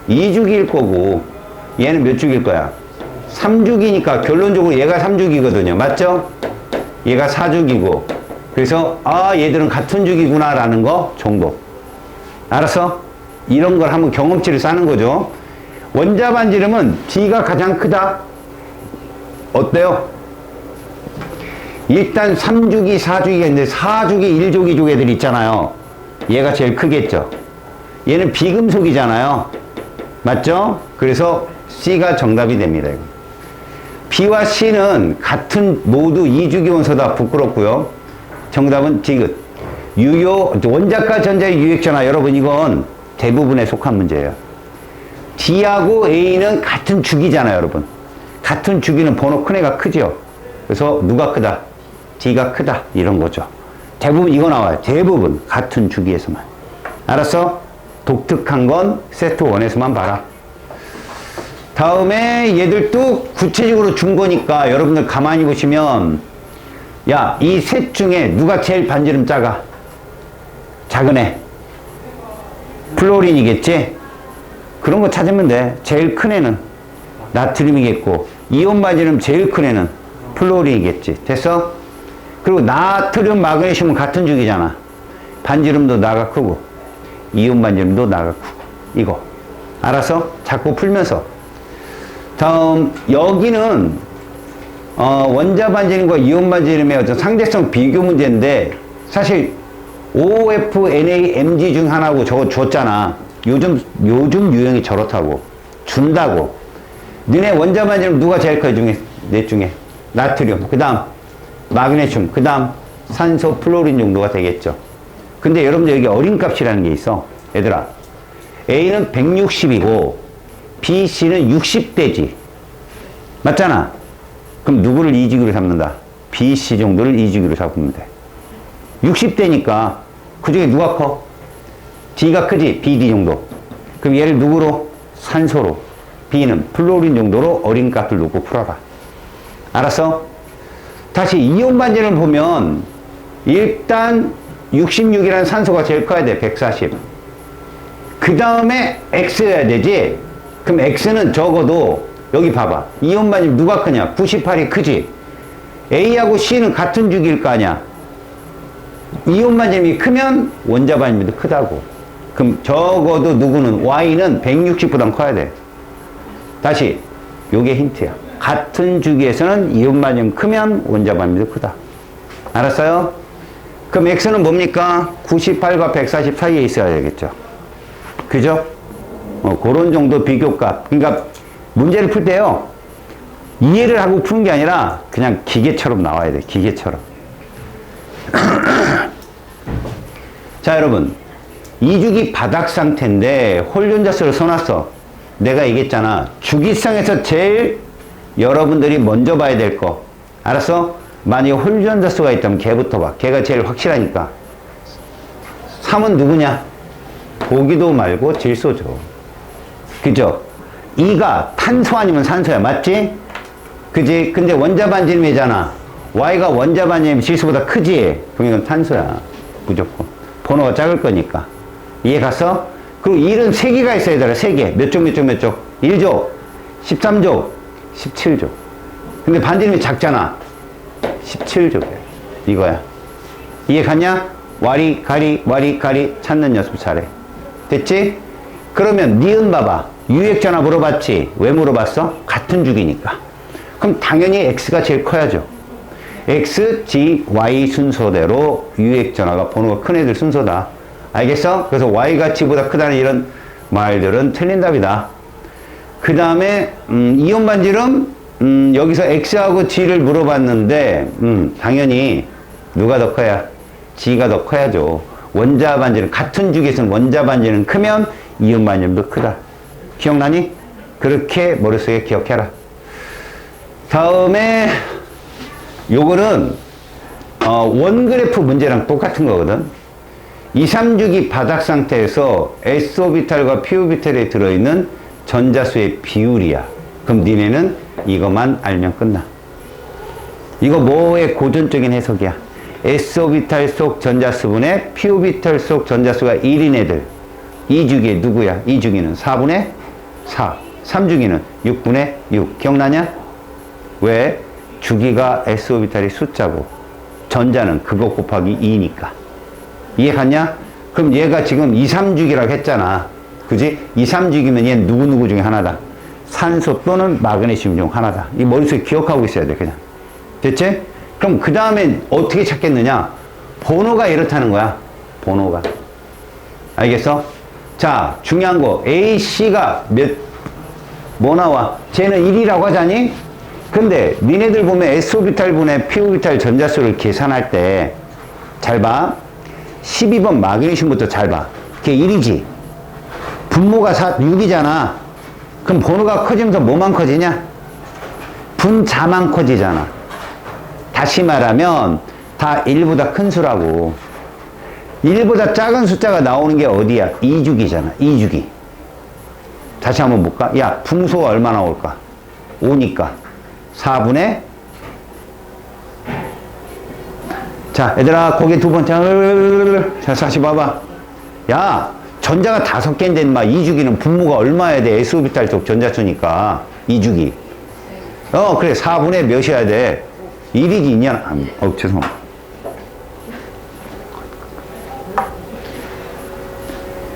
2주기일 거고 얘는 몇 주기일 거야? 3주기니까 결론적으로 얘가 3주기거든요. 맞죠? 얘가 4주기고 그래서 아 얘들은 같은 주기구나 라는 거 정도. 알았어? 이런 걸 한번 경험치를 쌓는 거죠. 원자 반지름은 D가 가장 크다. 어때요? 일단 3주기, 4주기가 있는데 4주기, 1주기 쪽 애들 있잖아요. 얘가 제일 크겠죠. 얘는 비금속이잖아요. 맞죠? 그래서 C가 정답이 됩니다. B와 C는 같은 모두 2주기 원소다. 부끄럽고요. 정답은 디귿. 유효 원자과 전자의 유액전화. 여러분 이건 대부분에 속한 문제예요. D하고 A는 같은 주기잖아요. 여러분 같은 주기는 번호 큰 애가 크죠. 그래서 누가 크다? D가 크다. 이런 거죠. 대부분 이거 나와요. 대부분 같은 주기에서만. 알았어? 독특한 건 세트 1에서만 봐라. 다음에 얘들도 구체적으로 준 거니까 여러분들 가만히 보시면 야, 이 셋 중에 누가 제일 반지름 작아? 작은 애. 플로린이겠지? 그런 거 찾으면 돼. 제일 큰 애는 나트륨이겠고 이온 반지름 제일 큰 애는 플로린이겠지. 됐어? 그리고 나트륨, 마그네슘은 같은 주기잖아. 반지름도 나가 크고 이온 반지름도 나가 크고 이거. 알았어? 자꾸 풀면서. 다음 여기는 원자 반지름과 이온 반지름의 어떤 상대성 비교 문제인데 사실 OFNAMG 중 하나고 저거 줬잖아. 요즘 유형이 저렇다고. 준다고. 너네 원자 반지름 누가 제일 커 중에? 넷 중에. 나트륨. 그 다음 마그네슘. 그 다음 산소 플로린 정도가 되겠죠. 근데 여러분들 여기 어림값이라는 게 있어. 얘들아. A는 160이고 B, C는 60대지. 맞잖아. 그럼 누구를 이주기로 삼는다? B, C 정도를 이주기로 삼으면 돼. 60대니까 그 중에 누가 커? D가 크지? BD 정도. 그럼 얘를 누구로? 산소로. B는 플로린 정도로 어림값을 놓고 풀어라. 알았어? 다시 이온 반지를 보면 일단 66이라는 산소가 제일 커야 돼. 140. 그 다음에 X여야 되지? 그럼 X는 적어도 여기 봐봐. 이온 반지름 누가 크냐? 98이 크지? A하고 C는 같은 주기일 거 아니야? 이온 반지름이 크면 원자 반지름도 크다고. 그럼 적어도 누구는 Y는 160보다 커야 돼. 다시 요게 힌트야. 같은 주기에서는 이온 반지름 크면 원자 반지름도 크다. 알았어요? 그럼 X는 뭡니까? 98과 140 사이에 있어야 되겠죠. 그죠? 그런 정도 비교값. 그러니까 문제를 풀 때요. 이해를 하고 푸는 게 아니라 그냥 기계처럼 나와야 돼. 기계처럼. 자, 여러분. 이주기 바닥 상태인데 홀연자수를 써놨어. 내가 얘기했잖아. 주기성에서 제일 여러분들이 먼저 봐야 될 거. 알았어? 만약에 홀연자수가 있다면 걔부터 봐. 걔가 제일 확실하니까. 3은 누구냐? 보기도 말고 질소죠. 그죠? 2가 탄소 아니면 산소야. 맞지? 그지? 근데 원자 반지름이잖아. Y가 원자 반지름 질소보다 크지? 그럼 이건 탄소야. 무조건. 번호가 작을 거니까. 이해 갔어? 그리고 1은 3개가 있어야 되라. 3개. 몇 쪽, 몇 쪽, 몇 쪽? 1족, 13족, 17족. 근데 반지름이 작잖아. 17족이야. 이거야. 이해 갔냐? 와리, 가리, 와리, 가리 찾는 연습 잘해. 됐지? 그러면 니은 봐봐. 유액전화 물어봤지? 왜 물어봤어? 같은 주기니까. 그럼 당연히 X가 제일 커야죠. X, G, Y 순서대로 유액전화가 번호가 큰 애들 순서다. 알겠어? 그래서 Y가 G보다 크다는 이런 말들은 틀린 답이다. 그 다음에 이온 반지름 여기서 X하고 G를 물어봤는데 당연히 누가 더 커야? G가 더 커야죠. 원자 반지름 같은 주기에서는 원자 반지름 크면 이온 반지름도 크다. 기억나니? 그렇게 머릿속에 기억해라. 다음에 요거는 원그래프 문제랑 똑같은 거거든. 2, 3주기 바닥 상태에서 S오비탈과 P오비탈에 들어있는 전자수의 비율이야. 그럼 니네는 이것만 알면 끝나. 이거 뭐의 고전적인 해석이야? S오비탈 속 전자수분의 P오비탈 속 전자수가 1인 애들. 2주기에 누구야? 2주기는 4분의 4. 3주기는 6분의 6. 기억나냐? 왜? 주기가 S오비탈이 숫자고 전자는 그거 곱하기 2니까. 이해 갔냐? 그럼 얘가 지금 2, 3주기라고 했잖아. 그지? 2, 3주기면 얘는 누구누구 중에 하나다. 산소 또는 마그네슘 중 하나다. 이 머릿속에 기억하고 있어야 돼, 그냥. 됐지? 그럼 그 다음에 어떻게 찾겠느냐? 번호가 이렇다는 거야. 번호가. 알겠어? 자, 중요한 거. A, C가 뭐 나와? 쟤는 1이라고 하자니? 근데 니네들 보면 S오비탈분의 P오비탈 전자수를 계산할 때 잘 봐. 12번 마그네슘부터 잘 봐. 걔 1이지. 분모가 6이잖아. 그럼 번호가 커지면서 뭐만 커지냐? 분자만 커지잖아. 다시 말하면 다 1보다 큰 수라고. 1보다 작은 숫자가 나오는 게 어디야? 2주기잖아. 2주기. 다시 한번 볼까? 야, 분소가 얼마 나올까? 5니까. 4분의 자, 얘들아, 거기 두 번째. 자, 다시 봐봐. 야, 전자가 5개인데, 막, 2주기는 분모가 얼마여야 돼? S오비탈 쪽 전자수니까. 2주기. 그래. 4분의 몇이어야 돼? 1이지, 있냐? 죄송합니다.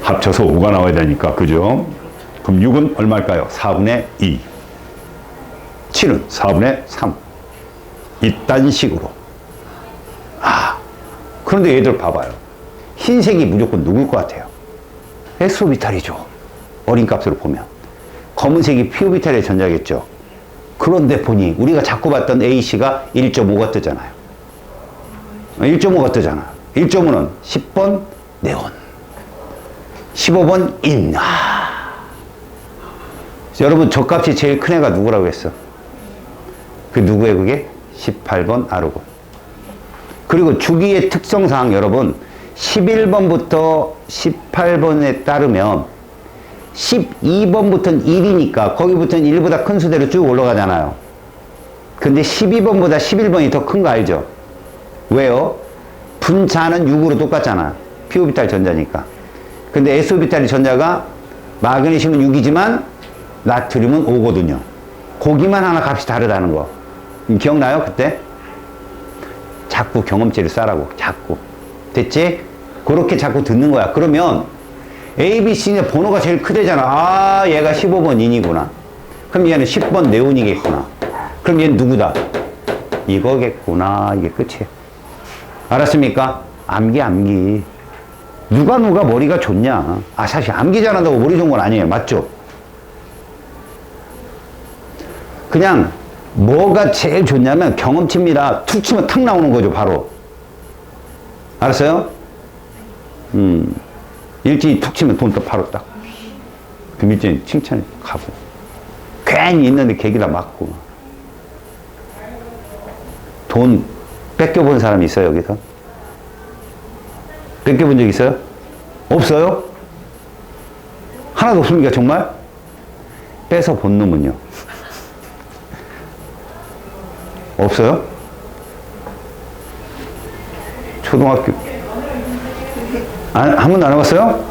합쳐서 5가 나와야 되니까, 그죠? 그럼 6은 얼마일까요? 4분의 2. 7은 4분의 3. 이딴 식으로. 그런데 얘들 봐봐요. 흰색이 무조건 누굴 것 같아요? 엑소비탈이죠. 어린 값으로 보면. 검은색이 피오비탈의 전자겠죠. 그런데 보니 우리가 자꾸 봤던 A씨가 1.5가 뜨잖아요. 1.5가 뜨잖아. 1.5는 10번 네온, 15번 인나. 여러분 저 값이 제일 큰 애가 누구라고 했어? 그 누구예요 그게? 18번 아르곤. 그리고 주기의 특성상 여러분 11번부터 18번에 따르면 12번부터는 1이니까 거기부터는 1보다 큰 수대로 쭉 올라가잖아요. 근데 12번보다 11번이 더 큰 거 알죠? 왜요? 분자는 6으로 똑같잖아. 피오비탈 전자니까. 근데 S오비탈 전자가 마그네슘은 6이지만 나트륨은 5거든요. 거기만 하나 값이 다르다는 거. 기억나요? 그때? 자꾸 경험치를 쌓으라고. 자꾸. 됐지? 그렇게 자꾸 듣는 거야. 그러면 A, B, C의 번호가 제일 크대잖아. 아, 얘가 15번 인이구나. 그럼 얘는 10번 네온이겠구나. 그럼 얘는 누구다? 이거겠구나. 이게 끝이에요. 알았습니까? 암기. 누가 머리가 좋냐. 아, 사실 암기 잘한다고 머리 좋은 건 아니에요. 맞죠? 그냥 뭐가 제일 좋냐면 경험치입니다. 툭 치면 탁 나오는 거죠, 바로. 알았어요? 일진이 툭 치면 돈 또 바로 딱. 그럼 일진이 칭찬이 가고. 괜히 있는데 계기다 맞고. 돈 뺏겨본 사람이 있어요, 여기서? 뺏겨본 적 있어요? 없어요? 하나도 없습니까, 정말? 뺏어 본 놈은요? 없어요? 초등학교 한 번도 안 해봤어요?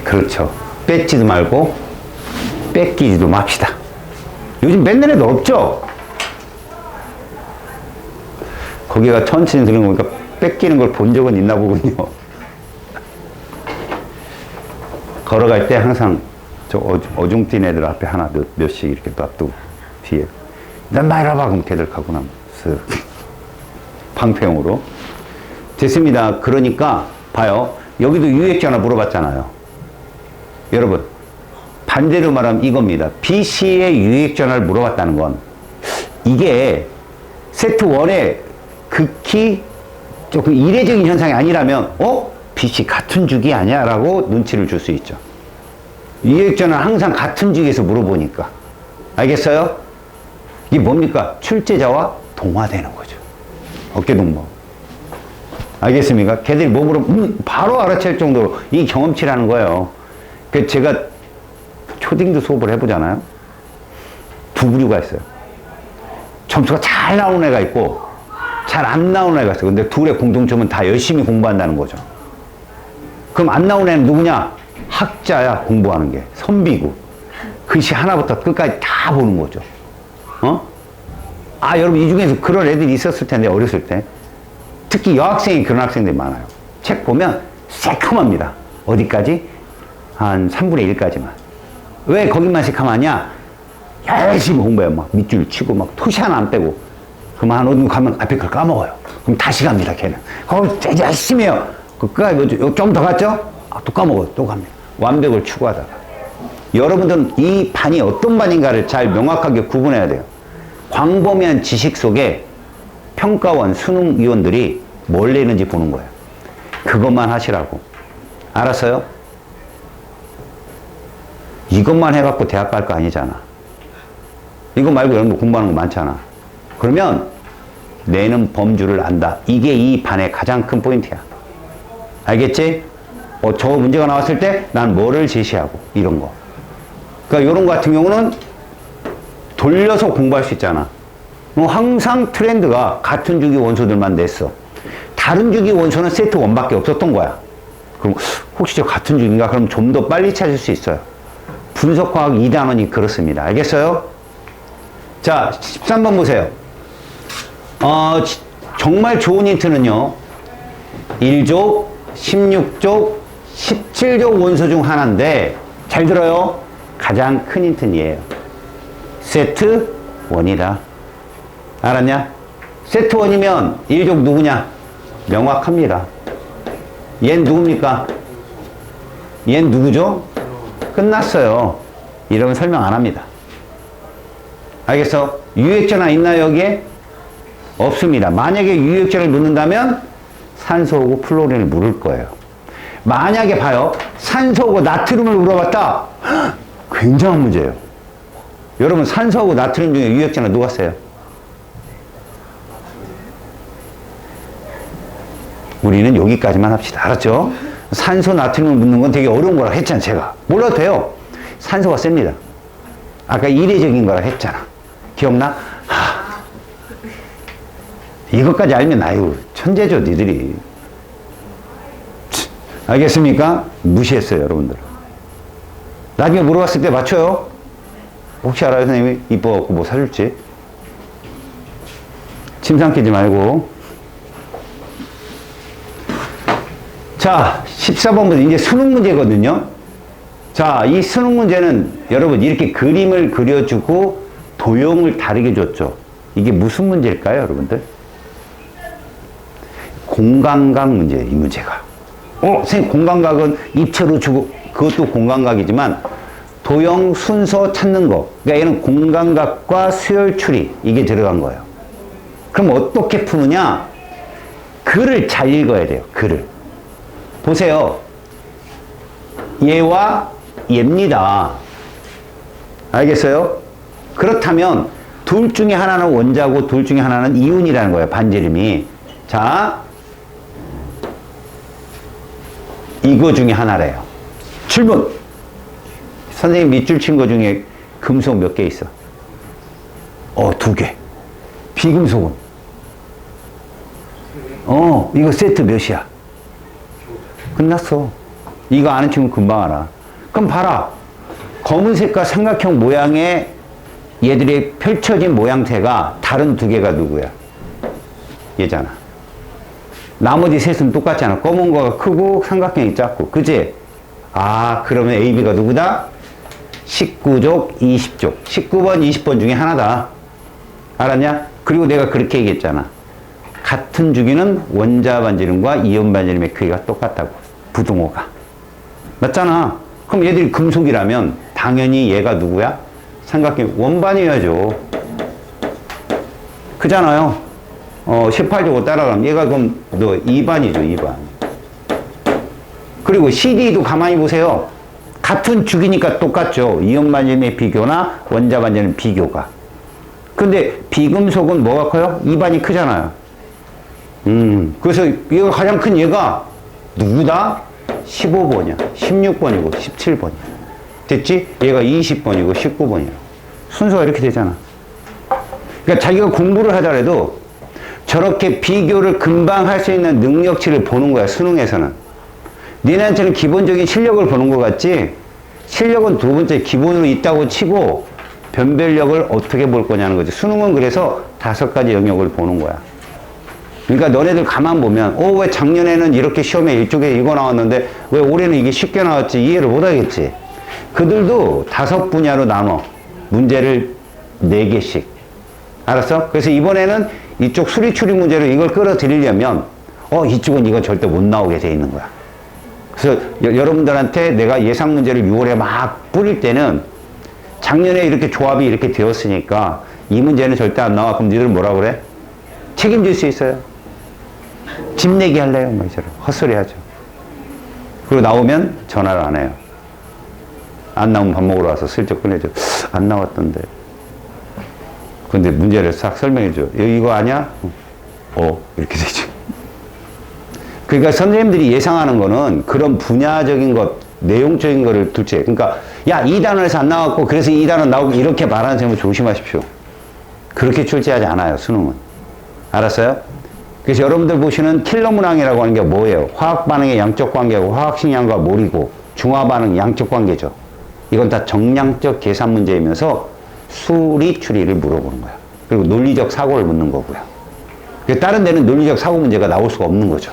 그렇죠. 뺏지도 말고 뺏기지도 맙시다. 요즘 뺏는 애도 없죠? 거기가 천천히 들은 거 보니까 뺏기는 걸 본 적은 있나 보군요. 걸어갈 때 항상 저 어중뛴 애들 앞에 하나 몇씩 이렇게 놔두고 뒤에 난 말해봐 그럼 걔들 가고 나면 쓱 방패용으로 됐습니다. 그러니까 봐요. 여기도 유액전화 물어봤잖아요. 여러분 반대로 말하면 이겁니다. BC의 유액전화를 물어봤다는 건 이게 세트 1의 극히 조금 이례적인 현상이 아니라면 BC 같은 주기 아니야? 라고 눈치를 줄 수 있죠. 유액전화는 항상 같은 주기에서 물어보니까. 알겠어요? 이게 뭡니까? 출제자와 동화되는 거죠. 어깨동무. 알겠습니까? 걔들이 뭐 물으면 바로 알아챌 정도로 이 경험치라는 거예요. 그래서 제가 초딩도 수업을 해보잖아요. 두 부류가 있어요. 점수가 잘 나오는 애가 있고 잘 안 나오는 애가 있어요. 근데 둘의 공통점은 다 열심히 공부한다는 거죠. 그럼 안 나오는 애는 누구냐? 학자야, 공부하는 게. 선비고. 글씨 하나부터 끝까지 다 보는 거죠. 여러분, 이 중에서 그런 애들이 있었을 텐데, 어렸을 때. 특히 여학생이 그런 학생들이 많아요. 책 보면 새카맣니다. 어디까지? 한 3분의 1까지만. 왜 거기만 새카맣냐? 열심히 공부해요. 막 밑줄 치고, 막 토시 하나 안 빼고. 그럼 한 어디 가면 앞에 걸 까먹어요. 그럼 다시 갑니다, 걔는. 되게 열심히 해요. 끝까지 좀 더 갔죠? 또 까먹어요. 또 갑니다. 완벽을 추구하다가. 여러분들은 이 반이 어떤 반인가를 잘 명확하게 구분해야 돼요. 광범위한 지식 속에 평가원, 수능위원들이 뭘 내는지 보는 거예요. 그것만 하시라고. 알았어요? 이것만 해갖고 대학 갈 거 아니잖아. 이거 말고 여러분들 공부하는 거 많잖아. 그러면 내는 범주를 안다. 이게 이 반의 가장 큰 포인트야. 알겠지? 저 문제가 나왔을 때 난 뭐를 제시하고 이런 거. 그러니까 이런 거 같은 경우는 돌려서 공부할 수 있잖아. 항상 트렌드가 같은 주기 원소들만 냈어. 다른 주기 원소는 세트 1밖에 없었던 거야. 그럼 혹시 저 같은 주기인가? 그럼 좀 더 빨리 찾을 수 있어요. 분석과학 2단원이 그렇습니다. 알겠어요? 자, 13번 보세요. 정말 좋은 힌트는요. 1족, 16족, 17족 원소 중 하나인데 잘 들어요. 가장 큰 힌트는 얘예요. 세트 1이다. 알았냐? 세트 1이면 1족 누구냐? 명확합니다. 얜 누굽니까? 얜 누구죠? 끝났어요. 이러면 설명 안 합니다. 알겠어? 유액전화 있나요, 여기에? 없습니다. 만약에 유액전을 묻는다면 산소하고 플로린을 물을 거예요. 만약에 봐요. 산소하고 나트륨을 물어봤다. 헉, 굉장한 문제예요. 여러분, 산소하고 나트륨 중에 유액전화 누가 써요? 우리는 여기까지만 합시다. 알았죠? 산소 나트륨을 묻는 건 되게 어려운 거라 했잖아, 제가. 몰라도 돼요. 산소가 셉니다. 아까 이례적인 거라 했잖아. 기억나? 이것까지 알면 아유 천재죠 니들이. 알겠습니까? 무시했어요 여러분들. 나중에 물어봤을 때 맞춰요. 혹시 알아요 선생님이 이뻐갖고 뭐 사줄지. 침 삼키지 말고. 자 14번부터 이제 수능 문제거든요. 자 이 수능 문제는 여러분 이렇게 그림을 그려주고 도형을 다르게 줬죠. 이게 무슨 문제일까요 여러분들? 공간각 문제예요, 이 문제가. 선생님, 공간각은 입체로 주고, 그것도 공간각이지만, 도형 순서 찾는 거. 그러니까 얘는 공간각과 수열 추리, 이게 들어간 거예요. 그럼 어떻게 푸느냐? 글을 잘 읽어야 돼요, 글을. 보세요. 얘와 얘입니다. 알겠어요? 그렇다면, 둘 중에 하나는 원자고, 둘 중에 하나는 이온이라는 거예요, 반지름이. 자, 이거 중에 하나래요. 질문. 선생님 밑줄 친 거 중에 금속 몇 개 있어? 2개. 비금속은? 이거 세트 몇이야? 끝났어. 이거 아는 친구 금방 알아. 그럼 봐라. 검은색과 삼각형 모양의 얘들의 펼쳐진 모양새가 다른 2개가 누구야? 얘잖아. 나머지 셋은 똑같잖아. 검은 거가 크고 삼각형이 작고. 그치? 아, 그러면 AB가 누구다? 19족, 20족. 19번, 20번 중에 하나다. 알았냐? 그리고 내가 그렇게 얘기했잖아. 같은 주기는 원자 반지름과 이온 반지름의 크기가 똑같다고. 부등호가. 맞잖아. 그럼 얘들이 금속이라면 당연히 얘가 누구야? 삼각형 원반이어야죠. 그잖아요. 18조 따라가면 얘가 그럼 너 2반이죠, 2반. 그리고 CD도 가만히 보세요. 같은 주기니까 똑같죠. 이온 반지름의 비교나 원자 반지름 비교가. 근데 비금속은 뭐가 커요? 2반이 크잖아요. 그래서 얘가 가장 큰 얘가 누구다? 15번이야. 16번이고 17번이야. 됐지? 얘가 20번이고 19번이야. 순서가 이렇게 되잖아. 그러니까 자기가 공부를 하더라도 저렇게 비교를 금방 할 수 있는 능력치를 보는 거야, 수능에서는. 니네한테는 기본적인 실력을 보는 것 같지? 실력은 두 번째 기본으로 있다고 치고 변별력을 어떻게 볼 거냐는 거지. 수능은 그래서 5가지 영역을 보는 거야. 그러니까 너네들 가만 보면, 왜 작년에는 이렇게 시험에 이쪽에 이거 나왔는데 왜 올해는 이게 쉽게 나왔지? 이해를 못 하겠지? 그들도 5분야로 나눠. 문제를 4개씩. 알았어? 그래서 이번에는 이쪽 수리추리 문제로 이걸 끌어들이려면 이쪽은 이거 절대 못 나오게 돼 있는 거야. 그래서 여러분들한테 내가 예상 문제를 6월에 막 뿌릴 때는 작년에 이렇게 조합이 이렇게 되었으니까 이 문제는 절대 안 나와. 그럼 니들은 뭐라 그래? 책임질 수 있어요. 집 내기 할래요? 뭐 이처럼 헛소리 하죠. 그리고 나오면 전화를 안 해요. 안 나오면 밥 먹으러 와서 슬쩍 꺼내줘. 안 나왔던데. 근데 문제를 싹 설명해줘. 이거 아니야? 이렇게 되죠. 그러니까 선생님들이 예상하는 거는 그런 분야적인 것, 내용적인 거를 둘째. 그러니까, 야, 이 단원에서 안 나왔고, 그래서 이 단원 나오고, 이렇게 말하는 선생님은 조심하십시오. 그렇게 출제하지 않아요, 수능은. 알았어요? 그래서 여러분들 보시는 킬러 문항이라고 하는 게 뭐예요? 화학 반응의 양적 관계고, 화학 식량과 몰이고, 중화 반응 양적 관계죠. 이건 다 정량적 계산 문제이면서, 수리 추리를 물어보는 거야. 그리고 논리적 사고를 묻는 거고요. 다른 데는 논리적 사고 문제가 나올 수가 없는 거죠.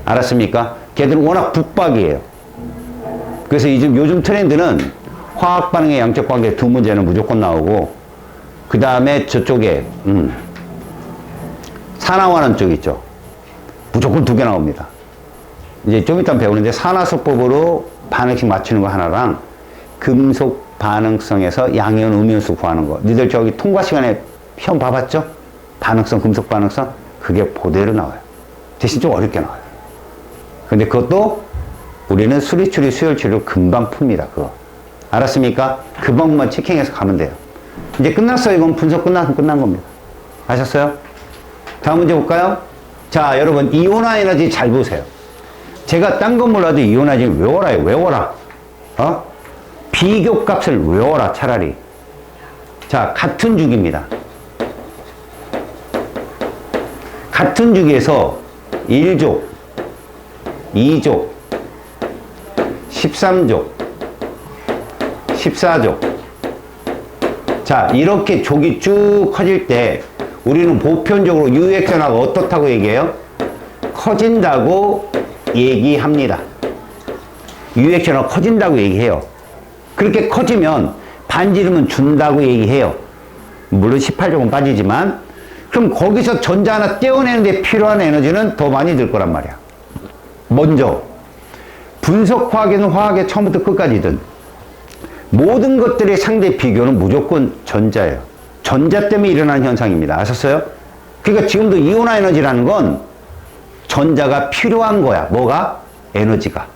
알았습니까? 걔들은 워낙 북박이에요. 그래서 요즘 트렌드는 화학 반응의 양적 관계 2문제는 무조건 나오고, 그 다음에 저쪽에 산화환원 쪽 있죠. 무조건 2개 나옵니다. 이제 좀 이따 배우는데 산화수법으로 반응식 맞추는 거 하나랑 금속 반응성에서 양이온 음이온수 구하는 거. 니들 저기 통과 시간에 시험 봐봤죠? 반응성, 금속 반응성? 그게 그대로 나와요. 대신 좀 어렵게 나와요. 근데 그것도 우리는 수리추리, 수열추리로 금방 풉니다. 그거. 알았습니까? 그 방법만 체킹해서 가면 돼요. 이제 끝났어요. 이건 분석 끝나면 끝난 겁니다. 아셨어요? 다음 문제 볼까요? 자, 여러분, 이온화 에너지 잘 보세요. 제가 딴 건 몰라도 이온화 에너지 외워라요. 외워라. 비교값을 외워라, 차라리. 자, 같은 주기입니다. 같은 주기에서 1족, 2족, 13족, 14족. 자, 이렇게 족이 쭉 커질 때 우리는 보편적으로 유액전화가 어떻다고 얘기해요? 커진다고 얘기합니다. 유액전화가 커진다고 얘기해요. 그렇게 커지면 반지름은 준다고 얘기해요. 물론 18족은 빠지지만, 그럼 거기서 전자 하나 떼어내는데 필요한 에너지는 더 많이 들 거란 말이야. 먼저 분석화학에는 화학의 처음부터 끝까지든 모든 것들의 상대 비교는 무조건 전자예요. 전자 때문에 일어나는 현상입니다. 아셨어요? 그러니까 지금도 이온화 에너지라는 건 전자가 필요한 거야. 뭐가? 에너지가.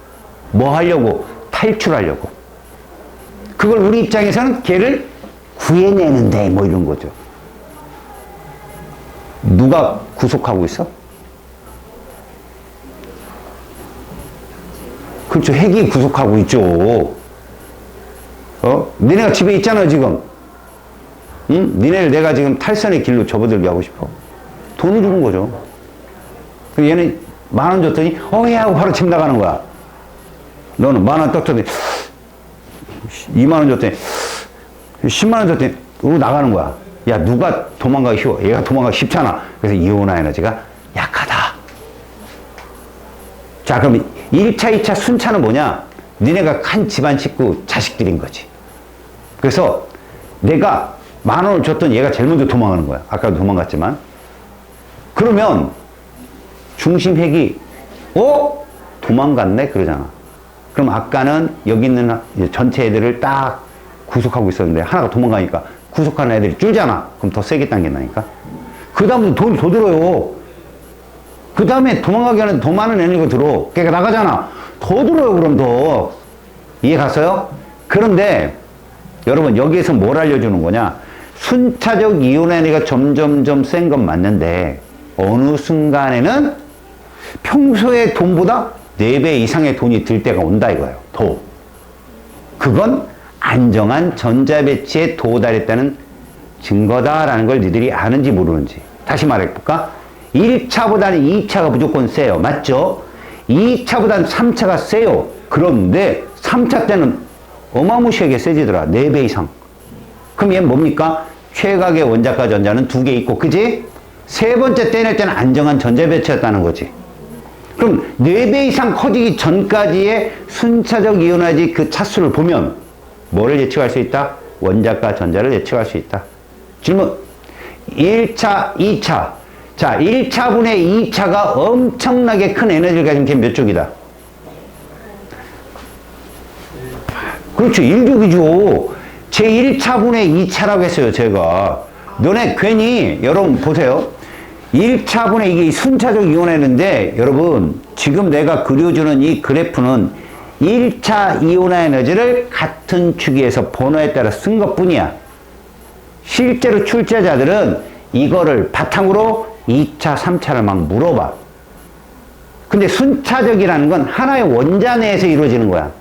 뭐 하려고? 탈출하려고. 그걸 우리 입장에서는 걔를 구해내는데 뭐 이런 거죠. 누가 구속하고 있어? 그렇죠. 핵이 구속하고 있죠. 니네가 집에 있잖아, 지금. 응? 니네를 내가 지금 탈선의 길로 접어들게 하고 싶어. 돈을 주는 거죠. 얘는 10,000원 줬더니, 예 하고 바로 집 나가는 거야. 너는 10,000원 떡 줬더니, 20,000원 줬더니, 100,000원 줬더니, 나가는 거야. 야, 누가 도망가기 쉬워? 얘가 도망가기 쉽잖아. 그래서 이온화 에너지가 약하다. 자, 그럼 1차, 2차 순차는 뭐냐? 니네가 한 집안 식구 자식들인 거지. 그래서 내가 10,000원을 줬더니 얘가 제일 먼저 도망가는 거야. 아까도 도망갔지만. 그러면 중심핵이 도망갔네? 그러잖아. 그럼 아까는 여기 있는 전체 애들을 딱 구속하고 있었는데 하나가 도망가니까 구속하는 애들이 줄잖아. 그럼 더 세게 당긴다니까. 그 다음부터 돈이 더 들어요. 그 다음에 도망가기 전에 더 많은 에너지가 들어. 걔가 나가잖아. 더 들어요, 그럼 더. 이해 갔어요? 그런데 여러분, 여기에서 뭘 알려주는 거냐? 순차적 이온 에너지가 점점점 센 건 맞는데 어느 순간에는 평소의 돈보다 4배 이상의 돈이 들 때가 온다 이거예요. 더. 그건 안정한 전자 배치에 도달했다는 증거다라는 걸 니들이 아는지 모르는지. 다시 말해볼까? 1차보다는 2차가 무조건 세요. 맞죠? 2차보다는 3차가 세요. 그런데 3차 때는 어마무시하게 세지더라. 4배 이상. 그럼 얘는 뭡니까? 최각의 원자과 전자는 2개 있고, 그지? 세 번째 떼낼 때는 안정한 전자 배치였다는 거지. 그럼 4배 이상 커지기 전까지의 순차적 이온화지 그 차수를 보면 뭐를 예측할 수 있다? 원자과 전자를 예측할 수 있다. 질문. 1차, 2차. 자, 1차분의 2차가 엄청나게 큰 에너지를 가진 게 몇 쪽이다? 그렇죠. 1족이죠. 제 1차분의 2차라고 했어요, 제가. 너네 괜히, 여러분 보세요. 1차분의 이게 순차적 이온화였는데, 여러분, 지금 내가 그려주는 이 그래프는 1차 이온화 에너지를 같은 주기에서 번호에 따라 쓴 것 뿐이야. 실제로 출제자들은 이거를 바탕으로 2차, 3차를 막 물어봐. 근데 순차적이라는 건 하나의 원자 내에서 이루어지는 거야.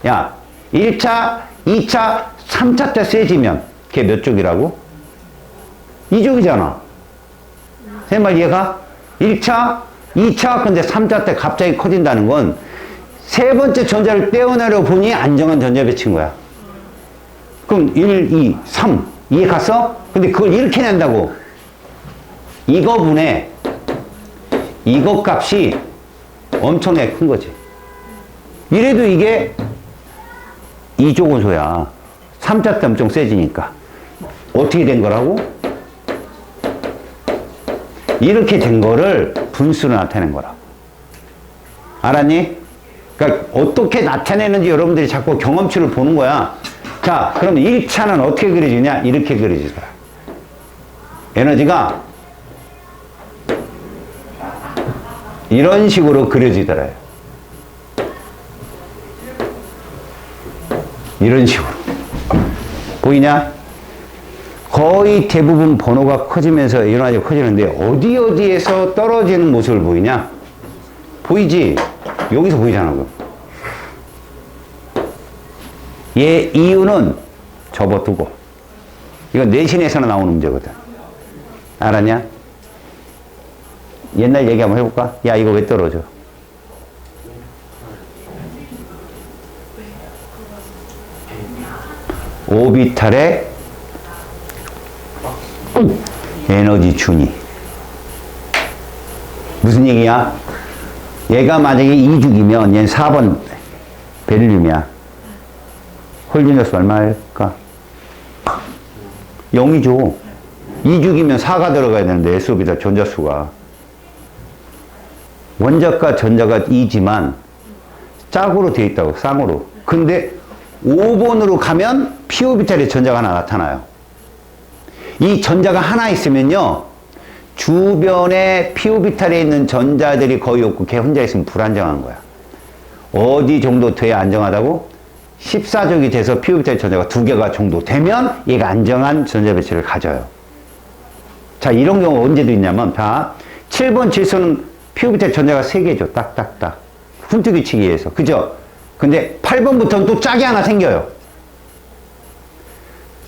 야, 1차, 2차, 3차 때 세지면 걔 몇 쪽이라고? 2쪽이잖아. 제 말 이해가? 1차, 2차, 근데 3차 때 갑자기 커진다는 건 세 번째 전자를 떼어내려 보니 안정한 전자 배치인 거야. 그럼 1, 2, 3. 이해 갔어? 근데 그걸 이렇게 낸다고. 이거분의 이거 값이 엄청나게 큰 거지. 이래도 이게 2조 원소야. 3차 때 엄청 세지니까. 어떻게 된 거라고? 이렇게 된 거를 분수로 나타낸 거라고. 알았니? 그러니까 어떻게 나타내는지 여러분들이 자꾸 경험치를 보는 거야. 자, 그럼 1차는 어떻게 그려지냐? 이렇게 그려지더라. 에너지가 이런 식으로 그려지더라요. 이런 식으로. 보이냐? 거의 대부분 번호가 커지면서 에너지가 커지는데 어디에서 떨어지는 모습을 보이냐? 보이지? 여기서 보이잖아. 얘 이유는 접어두고. 이건 내신에서나 나오는 문제거든. 알았냐? 옛날 얘기 한번 해볼까? 야, 이거 왜 떨어져? 오비탈의 에너지 준위. 무슨 얘기야? 얘가 만약에 2죽이면 얘는 4번 베릴륨이야. 홀균조수 얼마일까? 0이죠. 2죽이면 4가 들어가야 되는데 S오비탈 전자수가. 원자과 전자가 2지만 짝으로 되어 있다고, 쌍으로. 근데 5번으로 가면 P오비탈의 전자가 하나 나타나요. 이 전자가 하나 있으면요, 주변에 P오비탈에 있는 전자들이 거의 없고 걔 혼자 있으면 불안정한 거야. 어디 정도 돼야 안정하다고? 14족이 돼서 P오비탈 전자가 2개가 정도 되면 얘가 안정한 전자 배치를 가져요. 자, 이런 경우 언제도 있냐면, 자, 7번 질소는 P오비탈 전자가 3개죠. 딱딱딱. 훈트기 치기에서. 그죠? 근데 8번부터는 또 짝이 하나 생겨요.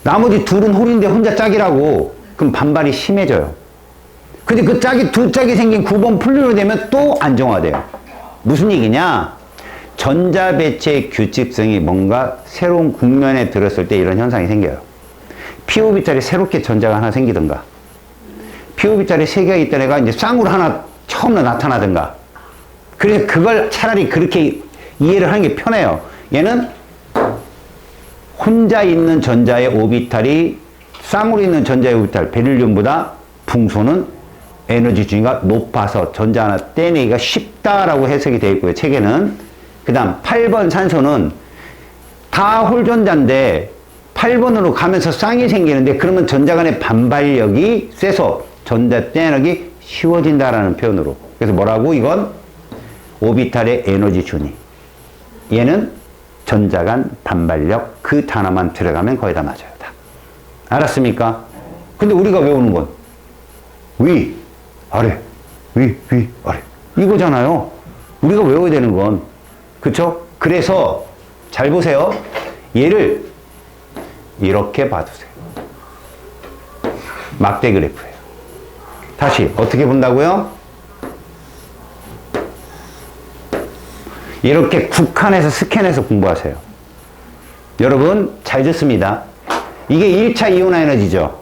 나머지 둘은 홀인데 혼자 짝이라고. 그럼 반발이 심해져요. 근데 그 짝이 두 짝이 생긴 9번 플루로 되면 또 안정화돼요. 무슨 얘기냐? 전자 배치의 규칙성이 뭔가 새로운 국면에 들었을 때 이런 현상이 생겨요. P오비탈이 새롭게 전자가 하나 생기든가, P오비탈이 3개가 있던 애가 이제 쌍으로 하나 처음으로 나타나든가. 그래서 그걸 차라리 그렇게 이해를 하는 게 편해요. 얘는 혼자 있는 전자의 오비탈이 쌍으로 있는 전자의 오비탈, 베릴륨보다 붕소는 에너지 준위가 높아서 전자 하나 떼내기가 쉽다라고 해석이 되어 있고요. 책에는. 그 다음 8번 산소는 다 홀전자인데 8번으로 가면서 쌍이 생기는데 그러면 전자 간의 반발력이 세서 전자 떼내기 쉬워진다라는 표현으로. 그래서 뭐라고? 이건 오비탈의 에너지 준위. 얘는 전자 간 반발력, 그 단어만 들어가면 거의 다 맞아요. 다. 알았습니까? 근데 우리가 외우는 건 위, 아래, 위, 아래. 이거잖아요. 우리가 외워야 되는 건. 그쵸? 그래서 잘 보세요. 얘를 이렇게 봐두세요. 막대 그래프예요. 다시 어떻게 본다고요? 이렇게 국한해서 스캔해서 공부하세요. 여러분 잘 듣습니다. 이게 1차 이온화 에너지죠.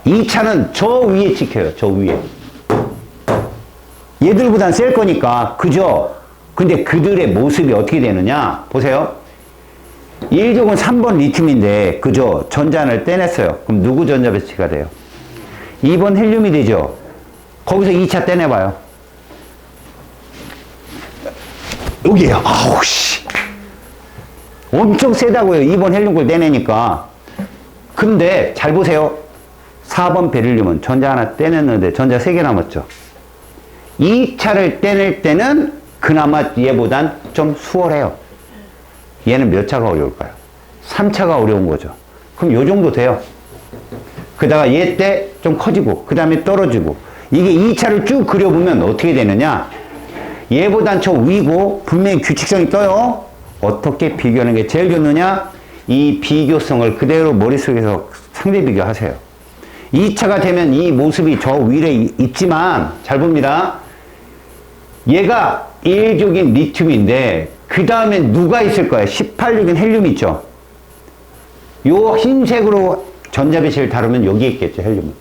2차는 저 위에 찍혀요. 저 위에. 얘들보단 셀 거니까. 그죠? 근데 그들의 모습이 어떻게 되느냐? 보세요. 1족은 3번 리튬인데, 그죠? 전자를 떼냈어요. 그럼 누구 전자 배치가 돼요? 2번 헬륨이 되죠? 거기서 2차 떼내봐요. 여기에요. 아우, 씨. 엄청 세다고요. 2번 헬륨을 떼내니까. 근데, 잘 보세요. 4번 베릴륨은 전자 하나 떼냈는데, 전자 3개 남았죠? 2차를 떼낼 때는 그나마 얘보단 좀 수월해요. 얘는 몇 차가 어려울까요? 3차가 어려운 거죠. 그럼 요 정도 돼요. 그다가 얘 때 좀 커지고 그 다음에 떨어지고. 이게 2차를 쭉 그려보면 어떻게 되느냐? 얘보단 저 위고 분명히 규칙성이 떠요. 어떻게 비교하는 게 제일 좋느냐? 이 비교성을 그대로 머릿속에서 상대 비교하세요. 2차가 되면 이 모습이 저 위에 있지만 잘 봅니다. 얘가 1족인 리튬인데 그 다음에 누가 있을 거예요? 18족인 헬륨 있죠? 요 흰색으로 전자 배치를 다루면 여기 있겠죠, 헬륨은.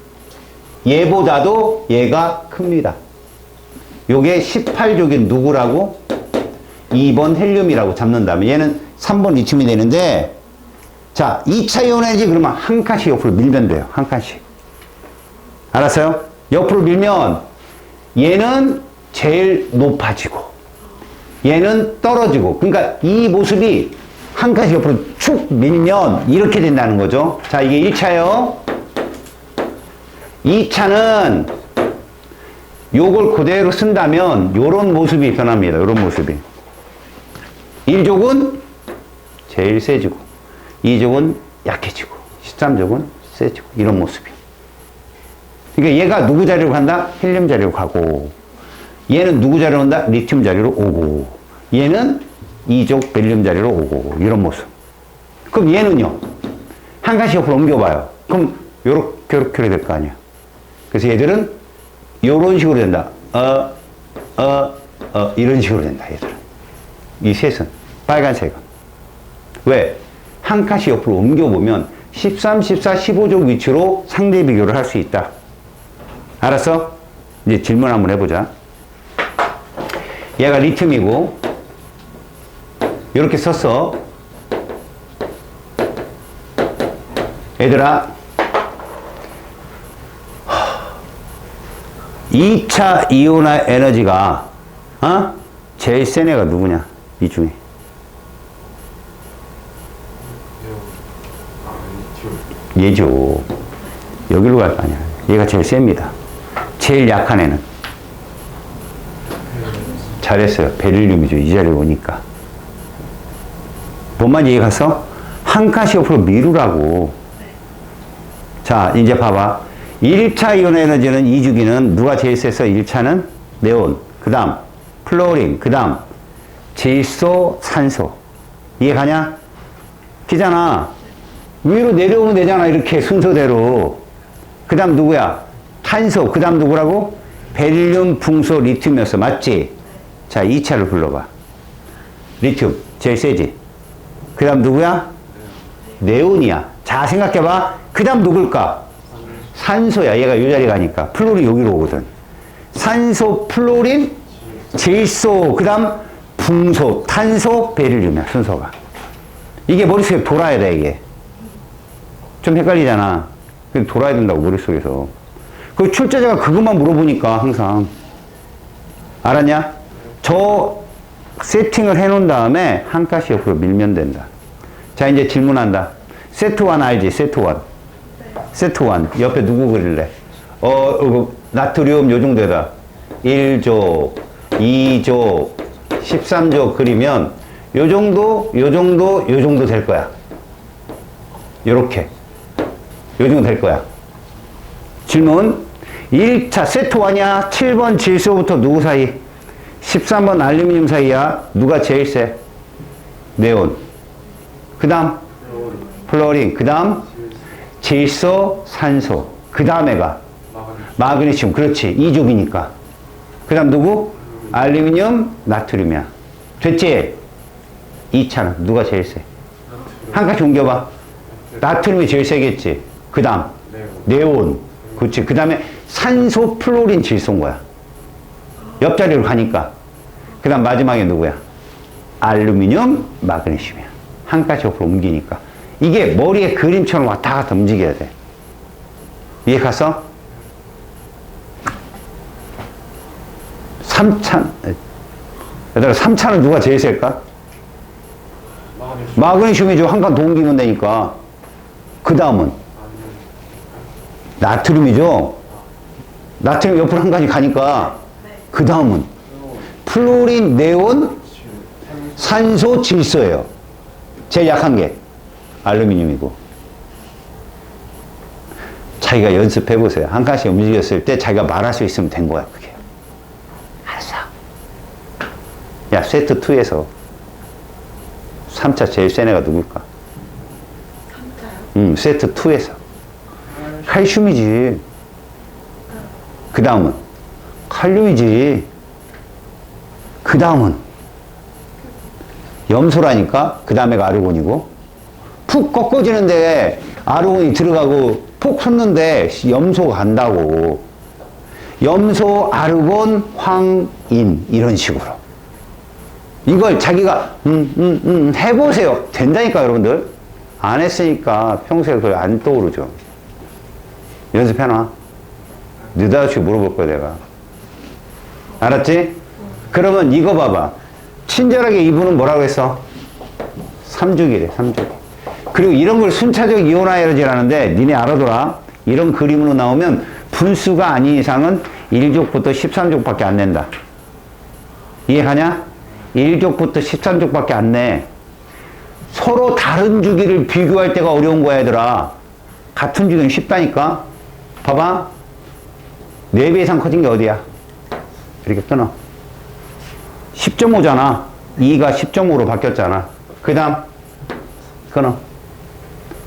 얘보다도 얘가 큽니다. 요게 18족인 누구라고? 2번 헬륨이라고 잡는다면 얘는 3번 리튬이 되는데, 자, 2차 이온에너지 그러면 한 칸씩 옆으로 밀면 돼요. 한 칸씩. 알았어요? 옆으로 밀면 얘는 제일 높아지고 얘는 떨어지고, 그러니까 이 모습이 한 칸씩 옆으로 축 밀면 이렇게 된다는 거죠. 자, 이게 1차예요. 2차는 요걸 그대로 쓴다면 요런 모습이 변합니다. 요런 모습이. 1족은 제일 세지고 2족은 약해지고 13족은 세지고, 이런 모습이. 그러니까 얘가 누구 자리로 간다? 헬륨 자리로 가고, 얘는 누구 자리로 온다? 리튬 자리로 오고, 얘는 2족 벨륨 자리로 오고, 이런 모습. 그럼 얘는요? 한 칸씩 옆으로 옮겨봐요. 그럼 요렇게 될 거 아니야. 그래서 얘들은 요런 식으로 된다. 이런 식으로 된다, 얘들은. 이 셋은. 빨간색은. 왜? 한 칸씩 옆으로 옮겨보면 13, 14, 15족 위치로 상대 비교를 할 수 있다. 알았어? 이제 질문 한번 해보자. 얘가 리튬이고, 이렇게 썼어. 얘들아, 2차 이온화 에너지가, 제일 센 애가 누구냐? 이 중에. 얘죠. 여기로 갈 거 아니야. 얘가 제일 셉니다. 제일 약한 애는. 잘했어요. 베릴륨이죠. 이 자리에 오니까. 뭔만 얘기 갔어? 한 칸씩 옆으로 미루라고. 자, 이제 봐봐. 1차 이온 에너지는 2주기는 누가 제일 셌어? 1차는 네온, 그 다음 플로린, 그 다음 질소, 산소. 이해 가냐? 기잖아. 위로 내려오면 되잖아. 이렇게 순서대로. 그 다음 누구야? 탄소. 그 다음 누구라고? 베릴륨, 붕소, 리튬이었어. 맞지? 자, 2차를 불러봐. 리튬. 제일 세지? 그 다음 누구야? 네온이야. 자, 생각해봐. 그 다음 누굴까? 산소야. 얘가 요 자리 가니까. 플로린 여기로 오거든. 산소, 플로린, 질소, 그 다음 붕소, 탄소, 베릴륨이야. 순서가. 이게 머릿속에 돌아야 돼, 이게. 좀 헷갈리잖아. 돌아야 된다고, 머릿속에서. 그 출제자가 그것만 물어보니까, 항상. 알았냐? 저 세팅을 해놓은 다음에 한 칸씩 옆으로 밀면 된다. 자, 이제 질문한다. 세트 1 알지? 세트 1. 세트 1. 옆에 누구 그릴래? 나트륨 요 정도에다. 1조, 2조, 13조 그리면 요 정도, 요 정도, 요 정도 될 거야. 요렇게. 요 정도 될 거야. 질문. 1차 세트 1이야. 7번 질소부터 누구 사이? 13번 알루미늄 사이야. 누가 제일 세? 네온. 그 다음 플로린. 그 다음 질소, 산소. 그 다음에가 마그네슘. 그렇지. 2족이니까. 그 다음 누구? 알루미늄, 나트륨이야. 됐지? 2차는 누가 제일 세? 한 칸씩 옮겨봐. 나트륨이 제일 세겠지. 그 다음 네온. 그렇지. 그 다음에 산소, 플로린, 질소인 거야. 옆자리로 가니까. 그 다음 마지막에 누구야? 알루미늄, 마그네슘이야. 한 칸씩 옆으로 옮기니까. 이게 머리에 그림처럼 왔다 갔다 움직여야 돼. 이해 갔어? 3차. 얘들아, 3차는 누가 제일 셀까? 마그네슘이죠. 한 칸 더 옮기면 되니까. 그 다음은? 나트륨이죠. 나트륨 옆으로 한 칸이 가니까. 그 다음은? 플로린, 네온, 산소, 질소예요. 제일 약한 게 알루미늄이고. 자기가 연습해보세요. 한 칸씩 움직였을 때 자기가 말할 수 있으면 된 거야, 그게. 알았어. 야, 세트 2에서 3차 제일 센 애가 누굴까? 3차요? 세트 2에서. 칼슘이지. 그 다음은? 칼륨이지. 그 다음은? 염소라니까? 그 다음에가 아르곤이고. 푹 꺾어지는데 아르곤이 들어가고 푹 솟는데 염소가 간다고. 염소, 아르곤, 황인. 이런 식으로. 이걸 자기가, 해보세요. 된다니까, 여러분들. 안 했으니까 평소에 그걸 안 떠오르죠. 연습해놔. 느닷없이 물어볼 거야, 내가. 알았지? 그러면 이거 봐봐. 친절하게 이분은 뭐라고 했어? 3주기래, 3주기. 그리고 이런 걸 순차적 이온화 에너지라는데, 니네 알아둬라. 이런 그림으로 나오면 분수가 아닌 이상은 1족부터 13족밖에 안 낸다. 이해가냐? 1족부터 13족밖에 안 내. 서로 다른 주기를 비교할 때가 어려운 거야, 얘들아. 같은 주기는 쉽다니까? 봐봐. 4배 이상 커진 게 어디야? 이렇게 끊어. 10.5잖아. 2가 10.5로 바뀌었잖아. 그 다음, 끊어.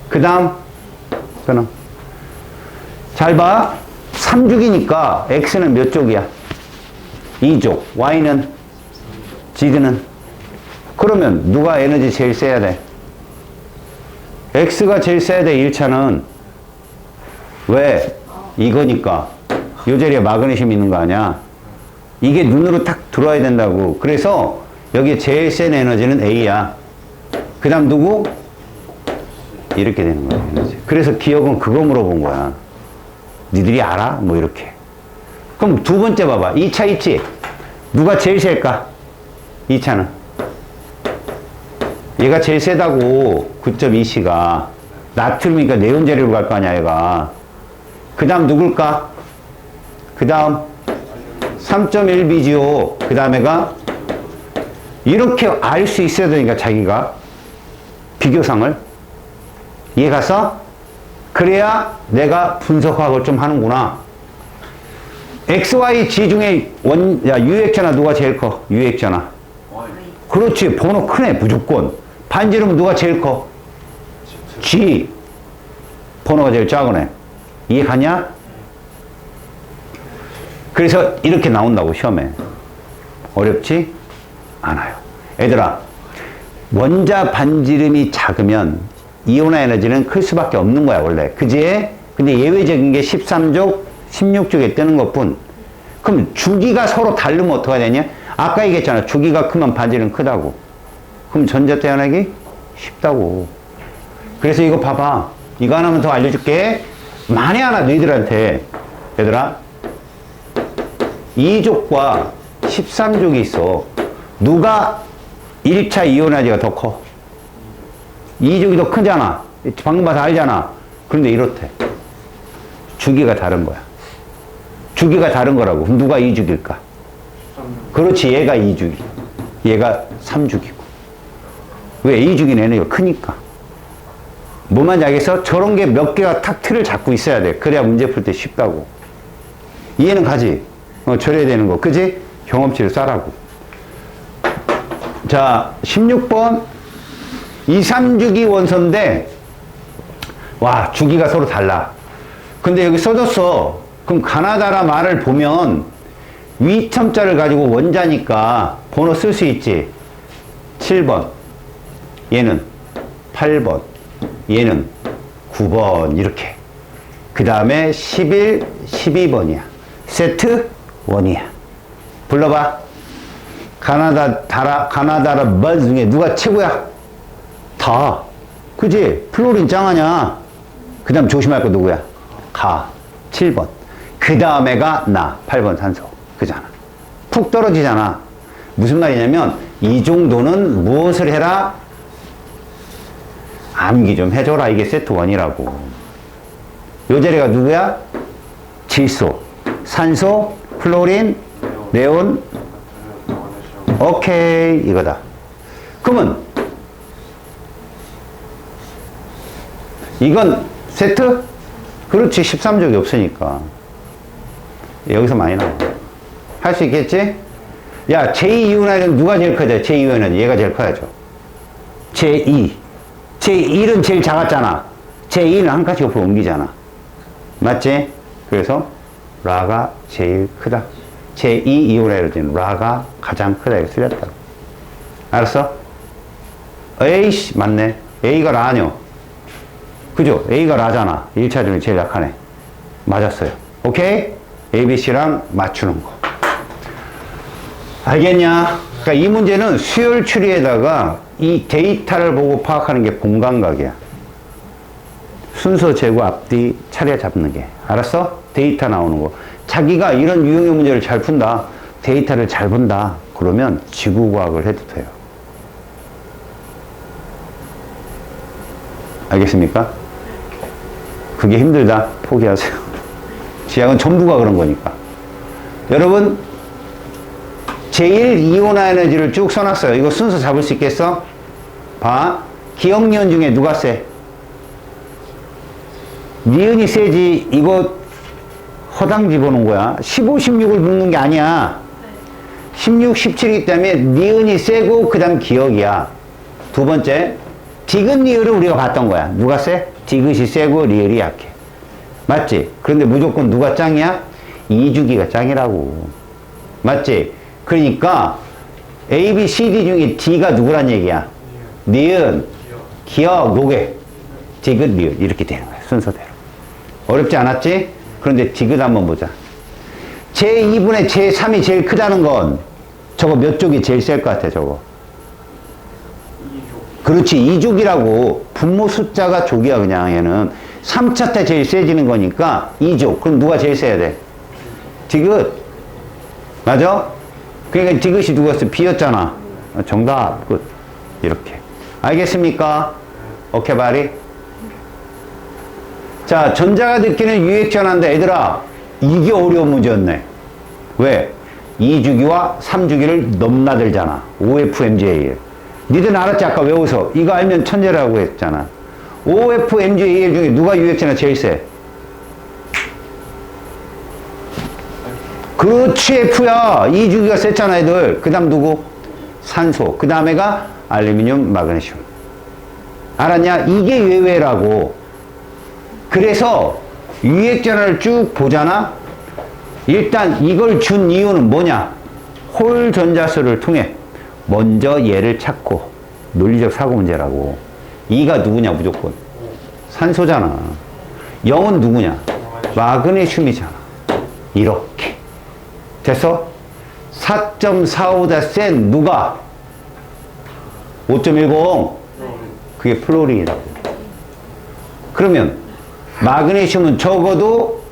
그 다음, 끊어. 잘 봐. 3족이니까 X는 몇 족이야? 2족. Y는? Z는? 그러면 누가 에너지 제일 세야 돼? X가 제일 세야 돼, 1차는. 왜? 이거니까. 요 자리에 마그네슘 있는 거 아니야? 이게 눈으로 탁 들어와야 된다고. 그래서 여기 제일 센 에너지는 A야. 그 다음 누구? 이렇게 되는 거야, 에너지. 그래서 기억은 그거 물어본 거야. 니들이 알아? 뭐 이렇게. 그럼 두 번째 봐봐. 2차 있지? 누가 제일 셀까? 2차는. 얘가 제일 세다고. 9.2C가. 나트륨이니까 네온 재료로 갈 거 아니야, 얘가. 그 다음 누굴까? 그 다음 3.1B지요. 그 다음에가 이렇게 알 수 있어야 되니까 자기가 비교상을 이해갔어? 그래야 내가 분석학을 좀 하는구나. XY, G 중에 유액전화 누가 제일 커? 유액전화. 그렇지. 번호 크네, 무조건. 반지름 누가 제일 커? G. 번호가 제일 작으네. 이해가냐? 그래서 이렇게 나온다고, 시험에. 어렵지 않아요. 얘들아, 원자 반지름이 작으면 이온화 에너지는 클 수밖에 없는 거야, 원래. 그지? 근데 예외적인 게 13족, 16족에 뜨는 것 뿐. 그럼 주기가 서로 다르면 어떡해야 되냐? 아까 얘기했잖아. 주기가 크면 반지름 크다고. 그럼 전자 태어나기 쉽다고. 그래서 이거 봐봐. 이거 하나만 더 알려줄게. 만에 하나 너희들한테. 얘들아, 2족과 13족이 있어. 누가 1차 이온화제가 더 커? 2족이 더 크잖아. 방금 봐서 알잖아. 그런데 이렇대. 주기가 다른 거야. 주기가 다른 거라고. 그럼 누가 2주기일까? 그렇지. 얘가 2주기. 얘가 3주기고. 왜? 2주기는 에너지가 크니까. 뭐만 알겠어? 저런 게 몇 개가 탁 틀을 잡고 있어야 돼. 그래야 문제 풀 때 쉽다고. 이해는 가지? 절여야 되는 거. 그지? 경험치를 쌓라고. 자, 16번. 2, 3주기 원소인데, 와, 주기가 서로 달라. 근데 여기 써줬어. 그럼 가나다라 말을 보면, 위첨자를 가지고 원자니까 번호 쓸 수 있지. 7번. 얘는 8번. 얘는 9번. 이렇게. 그 다음에 11, 12번이야. 세트 1이야. 불러봐. 가나다라 말 중에 누가 최고야? 다. 그지? 플로린 짱하냐? 그 다음 조심할 거 누구야? 가. 7번. 그 다음에가 나. 8번 산소. 그잖아. 푹 떨어지잖아. 무슨 말이냐면, 이 정도는 무엇을 해라? 암기 좀 해줘라. 이게 세트 1이라고. 요 자리가 누구야? 질소, 산소, 플로린, 네온. 오케이. 이거다. 그러면 이건 세트? 그렇지. 13족이 없으니까. 여기서 많이 나와. 할 수 있겠지? 야, 제2이온화는 누가 제일 커져? 제2이온화는 얘가 제일 커야죠. 제2. 제1은 제일 작았잖아. 제2는 한 칸씩 옆으로 옮기잖아. 맞지? 그래서 라가 제일 크다. 제2이온화는 라가 가장 크다. 이거 틀렸다고. 알았어? 에이씨, 맞네. A가 라뇨. 그죠? A가 라잖아. 1차 중에 제일 약하네. 맞았어요. 오케이? ABC랑 맞추는 거. 알겠냐? 그러니까 이 문제는 수열 추리에다가 이 데이터를 보고 파악하는 게 본감각이야. 순서, 재고, 앞뒤 차례 잡는 게. 알았어? 데이터 나오는 거. 자기가 이런 유형의 문제를 잘 푼다, 데이터를 잘 본다, 그러면 지구과학을 해도 돼요. 알겠습니까? 그게 힘들다, 포기하세요. 지학은 전부가 그런 거니까. 여러분, 제1이온화 에너지를 쭉 써놨어요. 이거 순서 잡을 수 있겠어? 봐. 기억니은 중에 누가 세? 니은이 세지. 이거 허당 집어넣은 거야. 15, 16을 묶는 게 아니야. 16, 17이기 때문에 니은이 세고 그 다음 기억이야. 두 번째, 디귿 리을을 우리가 봤던 거야. 누가 세? 디귿이 세고 리을이 약해. 맞지? 그런데 무조건 누가 짱이야? 이주기가 짱이라고. 맞지? 그러니까 A, B, C, D 중에 D가 누구란 얘기야? 니은, 기억, 노괴, 디귿, 리을 이렇게 되는 거야. 순서대로. 어렵지 않았지? 그런데 디귿 한번 보자. 제2분의 제3이 제일 크다는 건 저거 몇 쪽이 제일 셀 것 같아, 저거? 2조. 그렇지, 2족이라고. 분모 숫자가 족이야, 그냥 얘는. 3차 때 제일 세지는 거니까 2족. 그럼 누가 제일 세야 돼? 디귿. 맞아? 그러니까 디귿이 누구였어? B였잖아. 정답. 끝. 이렇게. 알겠습니까? 오케이, 바리? 자, 전자가 느끼는 유액전환인데, 얘들아, 이게 어려운 문제였네. 왜? 2주기와 3주기를 넘나들잖아. OFMGAL. 니들 알았지? 아까 외워서. 이거 알면 천재라고 했잖아. OFMGAL 중에 누가 유액전환 제일 세? 그렇지, F야. 2주기가 셌잖아, 애들. 그 다음 누구? 산소. 그 다음에가 알루미늄, 마그네슘. 알았냐? 이게 예외라고. 그래서 유액전환을 쭉 보잖아? 일단 이걸 준 이유는 뭐냐? 홀 전자수를 통해 먼저 얘를 찾고 논리적 사고 문제라고. 2가 누구냐, 무조건? 산소잖아. 0은 누구냐? 마그네슘이잖아. 이렇게. 됐어? 4.45다 센 누가? 5.10. 그게 플로린이라고. 그러면 마그네슘은 적어도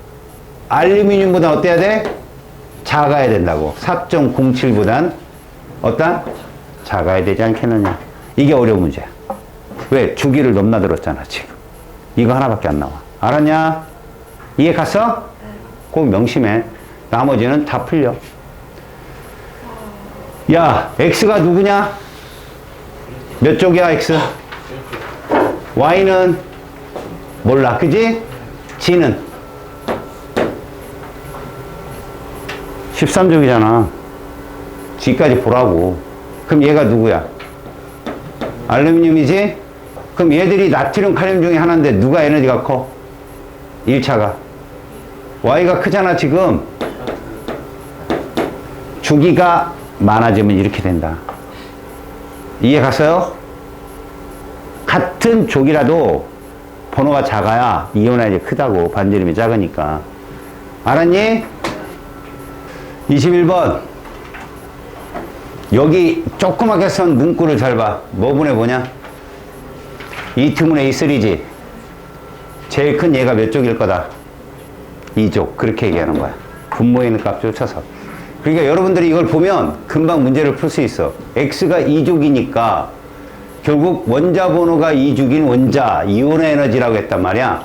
알루미늄보다 어때야 돼? 작아야 된다고. 4.07보단 어떤? 작아야 되지 않겠느냐. 이게 어려운 문제야. 왜? 주기를 넘나들었잖아, 지금. 이거 하나밖에 안 나와. 알았냐? 이해 갔어? 꼭 명심해. 나머지는 다 풀려. 야, X가 누구냐? 몇 쪽이야, X? Y는 몰라, 그지? G는 13쪽이잖아. G까지 보라고. 그럼 얘가 누구야? 알루미늄이지? 그럼 얘들이 나트륨, 칼륨 중에 하나인데 누가 에너지가 커? 1차가. Y가 크잖아, 지금. 주기가 많아지면 이렇게 된다. 이해 갔어요? 같은 족이라도 번호가 작아야 이온화율이 크다고. 반지름이 작으니까. 알았니? 21번. 여기 조그맣게 쓴 문구를 잘 봐. 뭐 분의 뭐냐? 2t분의 E3지. 제일 큰 얘가 몇 쪽일 거다? 2족. 그렇게 얘기하는 거야. 분모에 있는 값 쫓아서. 그러니까 여러분들이 이걸 보면 금방 문제를 풀 수 있어. X가 2족이니까 결국 원자 번호가 2족인 원자, 이온의 에너지라고 했단 말이야.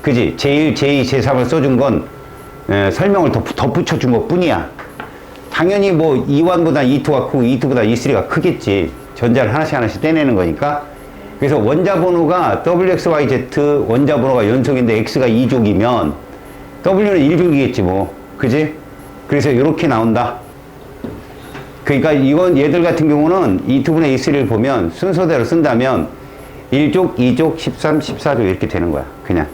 그지? 제1, 제2, 제3을 써준 건 설명을 덧붙여준 것 뿐이야. 당연히 뭐 E1보다 E2가 크고 E2보다 E3가 크겠지. 전자를 하나씩 하나씩 떼내는 거니까. 그래서 원자 번호가 WXYZ 원자 번호가 연속인데 X가 2족이면 W는 1족이겠지 뭐. 그지? 그래서 이렇게 나온다. 그러니까 이건 얘들 같은 경우는 2분의 E3를 보면 순서대로 쓴다면 1족, 2족, 13, 14족 이렇게 되는 거야. 그냥.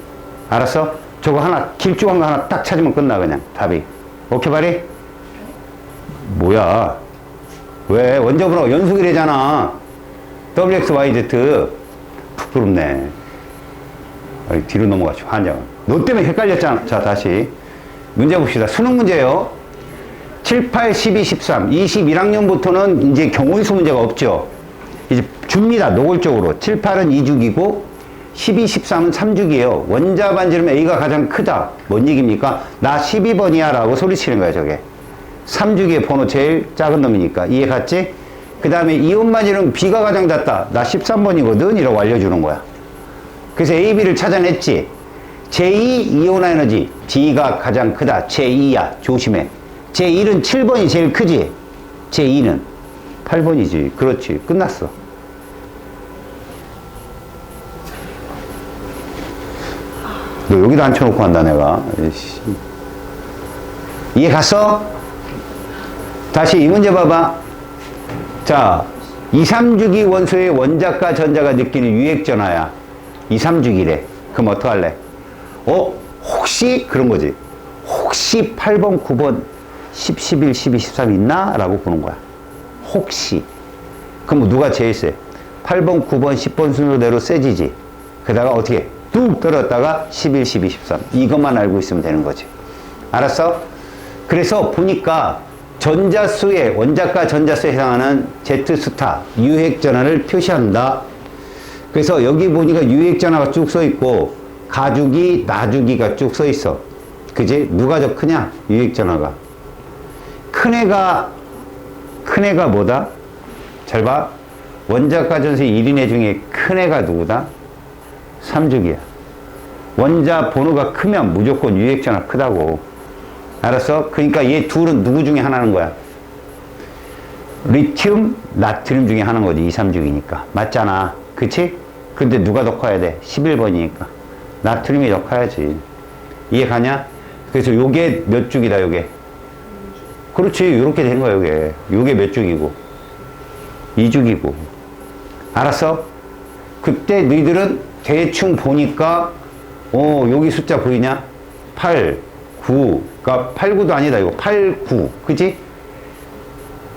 알았어? 저거 하나, 길쭉한 거 하나 딱 찾으면 끝나, 그냥. 답이. 오케이, 바리? 뭐야? 왜? 원자 번호가 연속이래잖아. WXYZ. 부끄럽네. 뒤로 넘어가죠, 한장은. 너 때문에 헷갈렸잖아. 자, 다시. 문제 봅시다. 수능 문제요. 7, 8, 12, 13. 21학년부터는 이제 경우의수 문제가 없죠. 이제 줍니다. 노골적으로. 7, 8은 2주기고, 12, 13은 3주기예요. 원자 반지름 A가 가장 크다. 뭔 얘기입니까? 나 12번이야 라고 소리치는 거야 저게. 3주기의 번호 제일 작은 놈이니까. 이해 갔지? 그 다음에 이온 반지름 B가 가장 작다. 나 13번이거든 이라고 알려주는 거야. 그래서 A, B를 찾아냈지. 제2 이온 에너지 B가 가장 크다. 제2야. 조심해. 제1은 7번이 제일 크지. 제2는 8번이지. 그렇지. 끝났어. 너 여기다 앉혀놓고 한다 내가. 에이씨. 이해 갔어? 다시 이 문제 봐봐. 자, 2, 3주기 원소의 원자과 전자가 느끼는 유액전하야. 2, 3주기래. 그럼 어떡할래? 혹시 그런 거지. 혹시 8번, 9번, 10, 11, 12, 13 있나? 라고 보는 거야. 혹시. 그럼 누가 제일 세? 8번, 9번, 10번 순서대로 세지지. 그러다가 어떻게? 뚝 떨어졌다가 11, 12, 13. 이것만 알고 있으면 되는 거지. 알았어? 그래서 보니까 전자수의, 원자과 전자수에 해당하는 Z스타, 유핵전하를 표시한다. 그래서 여기 보니까 유핵전하가 쭉 써있고, 가주기, 나주기가 쭉 써있어. 그지? 누가 더 크냐? 유핵전하가. 큰 애가 뭐다? 잘 봐. 원자과 전수의 1인애 중에 큰 애가 누구다? 3주기야. 원자 번호가 크면 무조건 유핵전하 크다고. 알았어? 그러니까 얘 둘은 누구 중에 하나는 거야? 리튬, 나트륨 중에 하나인 거지. 2, 3주기니까. 맞잖아. 그치? 근데 누가 더 커야 돼? 11번이니까. 나트륨이 더 커야지. 이해 가냐? 그래서 요게 몇 주기다, 요게. 그렇지. 요렇게 된 거야, 요게. 요게 몇 주기고. 2주기고. 알았어? 그때 너희들은 대충 보니까, 여기 숫자 보이냐? 8, 9. 그러니까 8, 9도 아니다, 이거. 8, 9. 그지?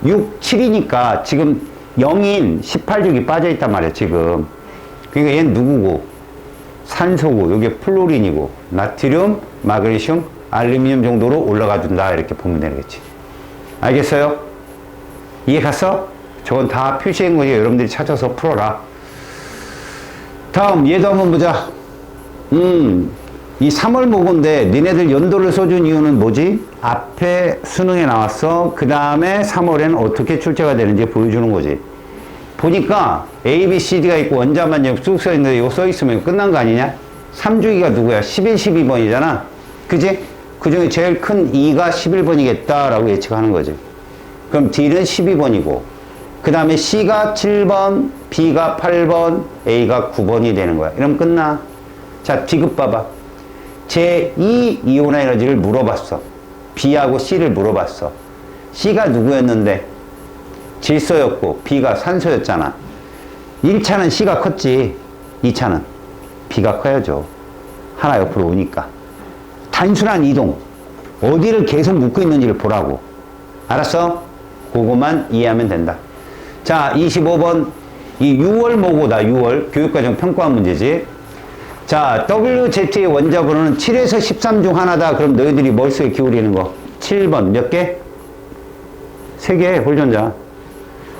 6, 7이니까 지금 0인 18주기 빠져있단 말이야, 지금. 그러니까 얘는 누구고? 산소고, 여기 플로린이고, 나트륨, 마그네슘, 알루미늄 정도로 올라가 준다. 이렇게 보면 되겠지. 알겠어요? 이해 갔어? 저건 다 표시한 거니까 여러분들이 찾아서 풀어라. 다음, 얘도 한번 보자. 이 3월 모고인데, 니네들 연도를 써준 이유는 뭐지? 앞에 수능에 나왔어. 그 다음에 3월에는 어떻게 출제가 되는지 보여주는 거지. 보니까 A, B, C, D가 있고 원자만 쭉 써있는데 이거 써있으면 끝난 거 아니냐? 3주기가 누구야? 11, 12번이잖아. 그지? 그 중에 제일 큰 E가 11번이겠다라고 예측하는 거지. 그럼 D는 12번이고, 그 다음에 C가 7번, B가 8번, A가 9번이 되는 거야. 이러면 끝나. 자, D급 봐봐. 제2 이온 에너지를 물어봤어. B하고 C를 물어봤어. C가 누구였는데? 질소였고 B가 산소였잖아. 1차는 C가 컸지. 2차는 B가 커야죠. 하나 옆으로 오니까. 단순한 이동. 어디를 계속 묶고 있는지를 보라고. 알았어? 그거만 이해하면 된다. 자, 25번. 이 6월 모고다. 6월. 교육과정 평가한 문제지. 자, WZ의 원자 번호는 7에서 13 중 하나다. 그럼 너희들이 머릿속에 기울이는 거. 7번. 몇 개? 3개. 홀전자.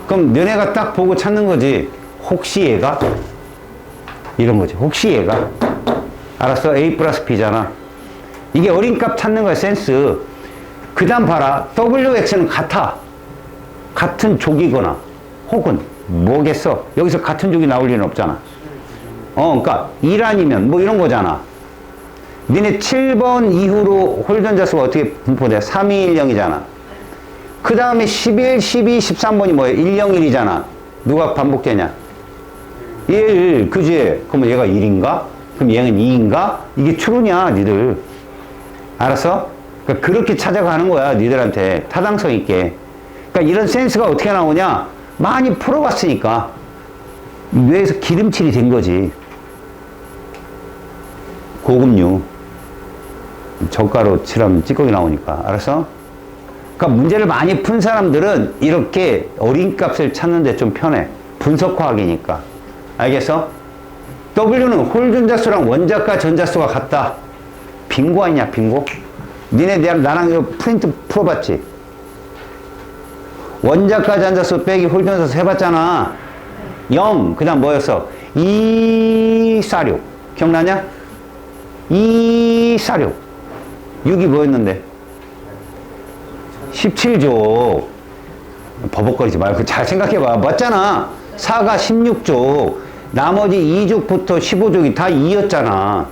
그럼 너네가 딱 보고 찾는 거지. 혹시 얘가? 이런 거지. 혹시 얘가? 알았어? A 플러스 B잖아. 이게 어린값 찾는 거야, 센스. 그 다음 봐라. WX는 같아. 같은 족이거나, 혹은 뭐겠어? 여기서 같은 족이 나올 리는 없잖아. 그러니까 1아니면 뭐 이런 거잖아. 니네 7번 이후로 홀전자수가 어떻게 분포돼? 3, 2, 1, 0이잖아. 그 다음에 11, 12, 13번이 뭐예요? 1, 0, 1이잖아. 누가 반복되냐? 1, 그지? 그러면 얘가 1인가? 그럼 얘는 2인가? 이게 추론이야, 니들. 알았어? 그러니까 그렇게 찾아가는 거야, 니들한테. 타당성 있게. 그러니까 이런 센스가 어떻게 나오냐? 많이 풀어봤으니까. 뇌에서 기름칠이 된 거지. 고급류. 젓가루 칠하면 찌꺼기 나오니까. 알았어? 그러니까 문제를 많이 푼 사람들은 이렇게 어린 값을 찾는데 좀 편해. 분석화학이니까. 알겠어? W는 홀전자수랑 원자과 전자수가 같다. 빙고 아니냐, 빙고? 니네 나랑 이거 프린트 풀어봤지? 원자과 전자수 빼기 홀전자수 해봤잖아. 0, 그 다음 뭐였어? 2, 4, 6. 기억나냐? 246. 6이 뭐였는데? 17조. 버벅거리지 말고 잘 생각해봐. 맞잖아. 4가 16조. 나머지 2족부터 15족이 다 2였잖아.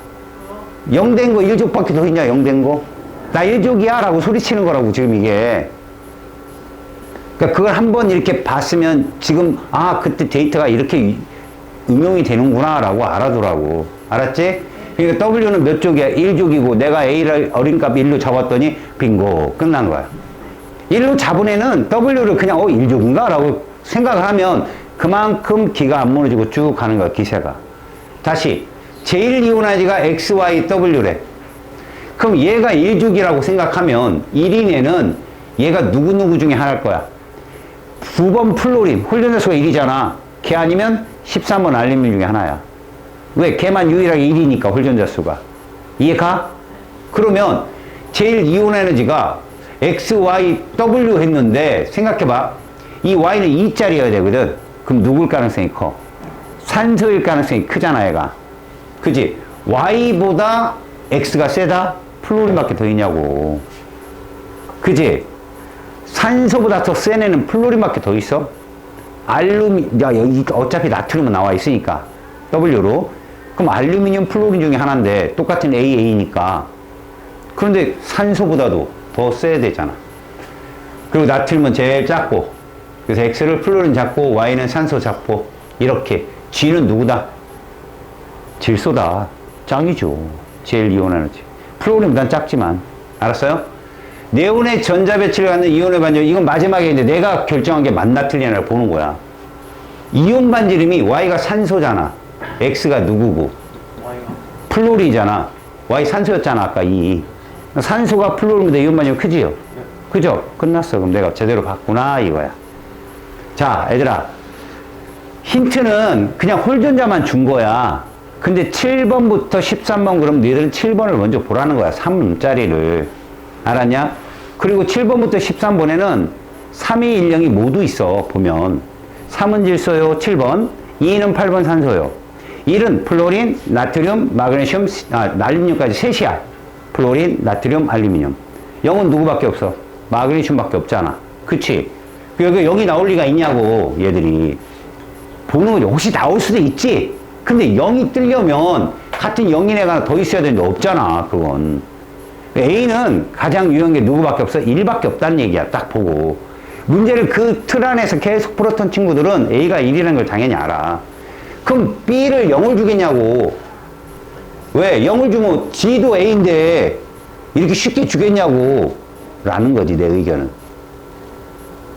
0 된 거 1족밖에 더 있냐, 0 된 거? 나 1족이야 라고 소리치는 거라고, 지금 이게. 그러니까 그걸 한번 이렇게 봤으면 지금, 아, 그때 데이터가 이렇게 응용이 되는구나 라고 알아두라고. 알았지? 그러니까 W는 몇 족이야? 1족이고 내가 A를 어린값 1로 잡았더니 빙고. 끝난 거야. 1로 잡은 애는 W를 그냥 1족인가? 라고 생각을 하면 그만큼 기가 안 무너지고 쭉 가는 거야, 기세가. 다시. 제일 이온화지가 X, Y, W래. 그럼 얘가 1족이라고 생각하면 1인 애는 얘가 누구 중에 하나일 거야. 9번 플로린, 홀전자수가 1이잖아. 걔 아니면 13번 알루미늄 중에 하나야. 왜? 걔만 유일하게 1이니까, 홀전자수가. 이해가? 그러면 제일 이온 에너지가 X, Y, W 했는데 생각해봐. 이 Y는 2짜리여야 되거든. 그럼 누굴 가능성이 커? 산소일 가능성이 크잖아, 얘가. 그지? Y보다 X가 세다? 플로린밖에 더 있냐고. 그지? 산소보다 더 센 애는 플로린밖에 더 있어? 야, 여기 어차피 나트륨은 나와 있으니까. W로. 그럼 알루미늄, 플로린 중에 하나인데 똑같은 AA니까. 그런데 산소보다도 더 세야 되잖아. 그리고 나트륨은 제일 작고. 그래서 X를 플로린 잡고 Y는 산소 잡고. 이렇게. G는 누구다? 질소다. 짱이죠. 제일 이온 에너지. 플로린보단 작지만. 알았어요? 네온의 전자 배치를 갖는 이온의 반지름, 이건 마지막에 이제 내가 결정한 게 맞나 틀리냐를 보는 거야. 이온 반지름이 Y가 산소잖아. X가 누구고? 플로린이잖아. Y 산소였잖아, 아까 이. 산소가 플로린보다 이온 반지름 크지요? 그죠? 끝났어. 그럼 내가 제대로 봤구나, 이거야. 자, 얘들아. 힌트는 그냥 홀전자만 준 거야. 근데 7번부터 13번 그럼 너희들은 7번을 먼저 보라는 거야. 3짜리를. 알았냐? 그리고 7번부터 13번에는 3210이 모두 있어, 보면. 3은 질소요, 7번. 2는 8번 산소요. 1은 플로린, 나트륨, 마그네슘, 알루미늄까지 셋이야. 플로린, 나트륨, 알루미늄. 0은 누구밖에 없어? 마그네슘밖에 없잖아. 그치? 여기 나올 리가 있냐고, 얘들이. 보는 거지. 혹시 나올 수도 있지? 근데 0이 뜨려면 같은 0인 애가 하나 더 있어야 되는데 없잖아, 그건. A는 가장 유효한 게 누구밖에 없어? 1밖에 없다는 얘기야, 딱 보고. 문제를 그 틀 안에서 계속 풀었던 친구들은 A가 1이라는 걸 당연히 알아. 그럼 B를 0을 주겠냐고. 왜? 0을 주면 G도 A인데 이렇게 쉽게 주겠냐고. 라는 거지, 내 의견은.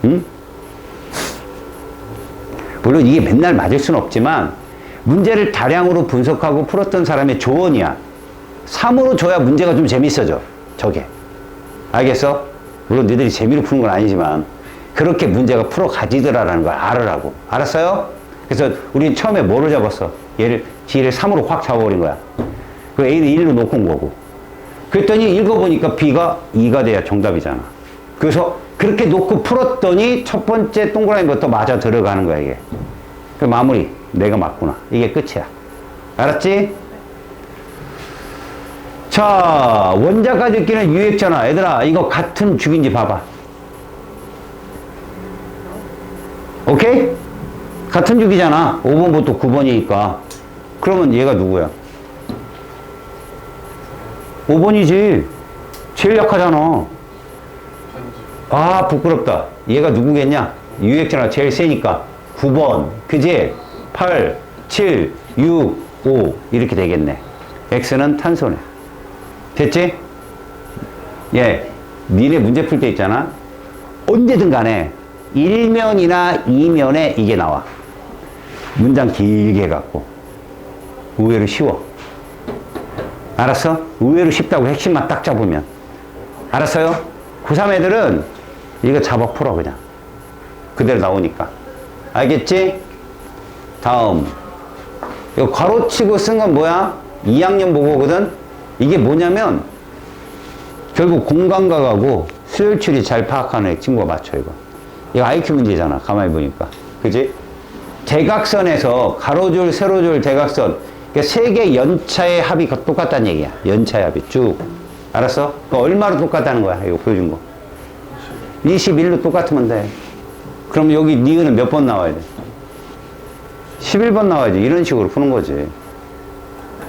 응? 물론 이게 맨날 맞을 수는 없지만 문제를 다량으로 분석하고 풀었던 사람의 조언이야. 3으로 줘야 문제가 좀 재밌어져. 저게. 알겠어? 물론 너희들이 재미로 푸는 건 아니지만 그렇게 문제가 풀어가지더라라는 걸 알으라고. 알았어요? 그래서 우린 처음에 뭐로 잡았어? 얘를 G를 3으로 확 잡아버린 거야. 그 A는 1로 놓고 온 거고. 그랬더니 읽어보니까 B가 2가 돼야 정답이잖아. 그래서 그렇게 놓고 풀었더니 첫 번째 동그라미부터 맞아 들어가는 거야, 이게. 그 마무리. 내가 맞구나. 이게 끝이야. 알았지? 자, 원자가 느끼는 유액전화. 얘들아, 이거 같은 죽인지 봐봐. 오케이? 같은 죽이잖아. 5번부터 9번이니까. 그러면 얘가 누구야? 5번이지. 제일 약하잖아. 아, 부끄럽다. 얘가 누구겠냐? 유액전화 제일 세니까. 9번. 그지? 8, 7, 6, 5. 이렇게 되겠네. X는 탄소네. 됐지? 예. 니네 문제 풀 때 있잖아. 언제든 간에 1면이나 2면에 이게 나와. 문장 길게 해갖고. 의외로 쉬워. 알았어? 의외로 쉽다고 핵심만 딱 잡으면. 알았어요? 고3 애들은 이거 잡아 풀어, 그냥. 그대로 나오니까. 알겠지? 다음. 이거 괄호치고 쓴 건 뭐야? 2학년 보고거든? 이게 뭐냐면, 결국 공간각하고 수열출이 잘 파악하는 친구가 맞춰, 이거. 이거 IQ 문제잖아, 가만히 보니까. 그지? 대각선에서 가로줄, 세로줄, 대각선. 그러니까 세 개 연차의 합이 똑같다는 얘기야. 연차의 합이 쭉. 알았어? 얼마로 똑같다는 거야? 이거 보여준 거. 21로 똑같으면 돼. 그럼 여기 니은은 몇 번 나와야 돼? 11번 나와야지. 이런 식으로 푸는 거지.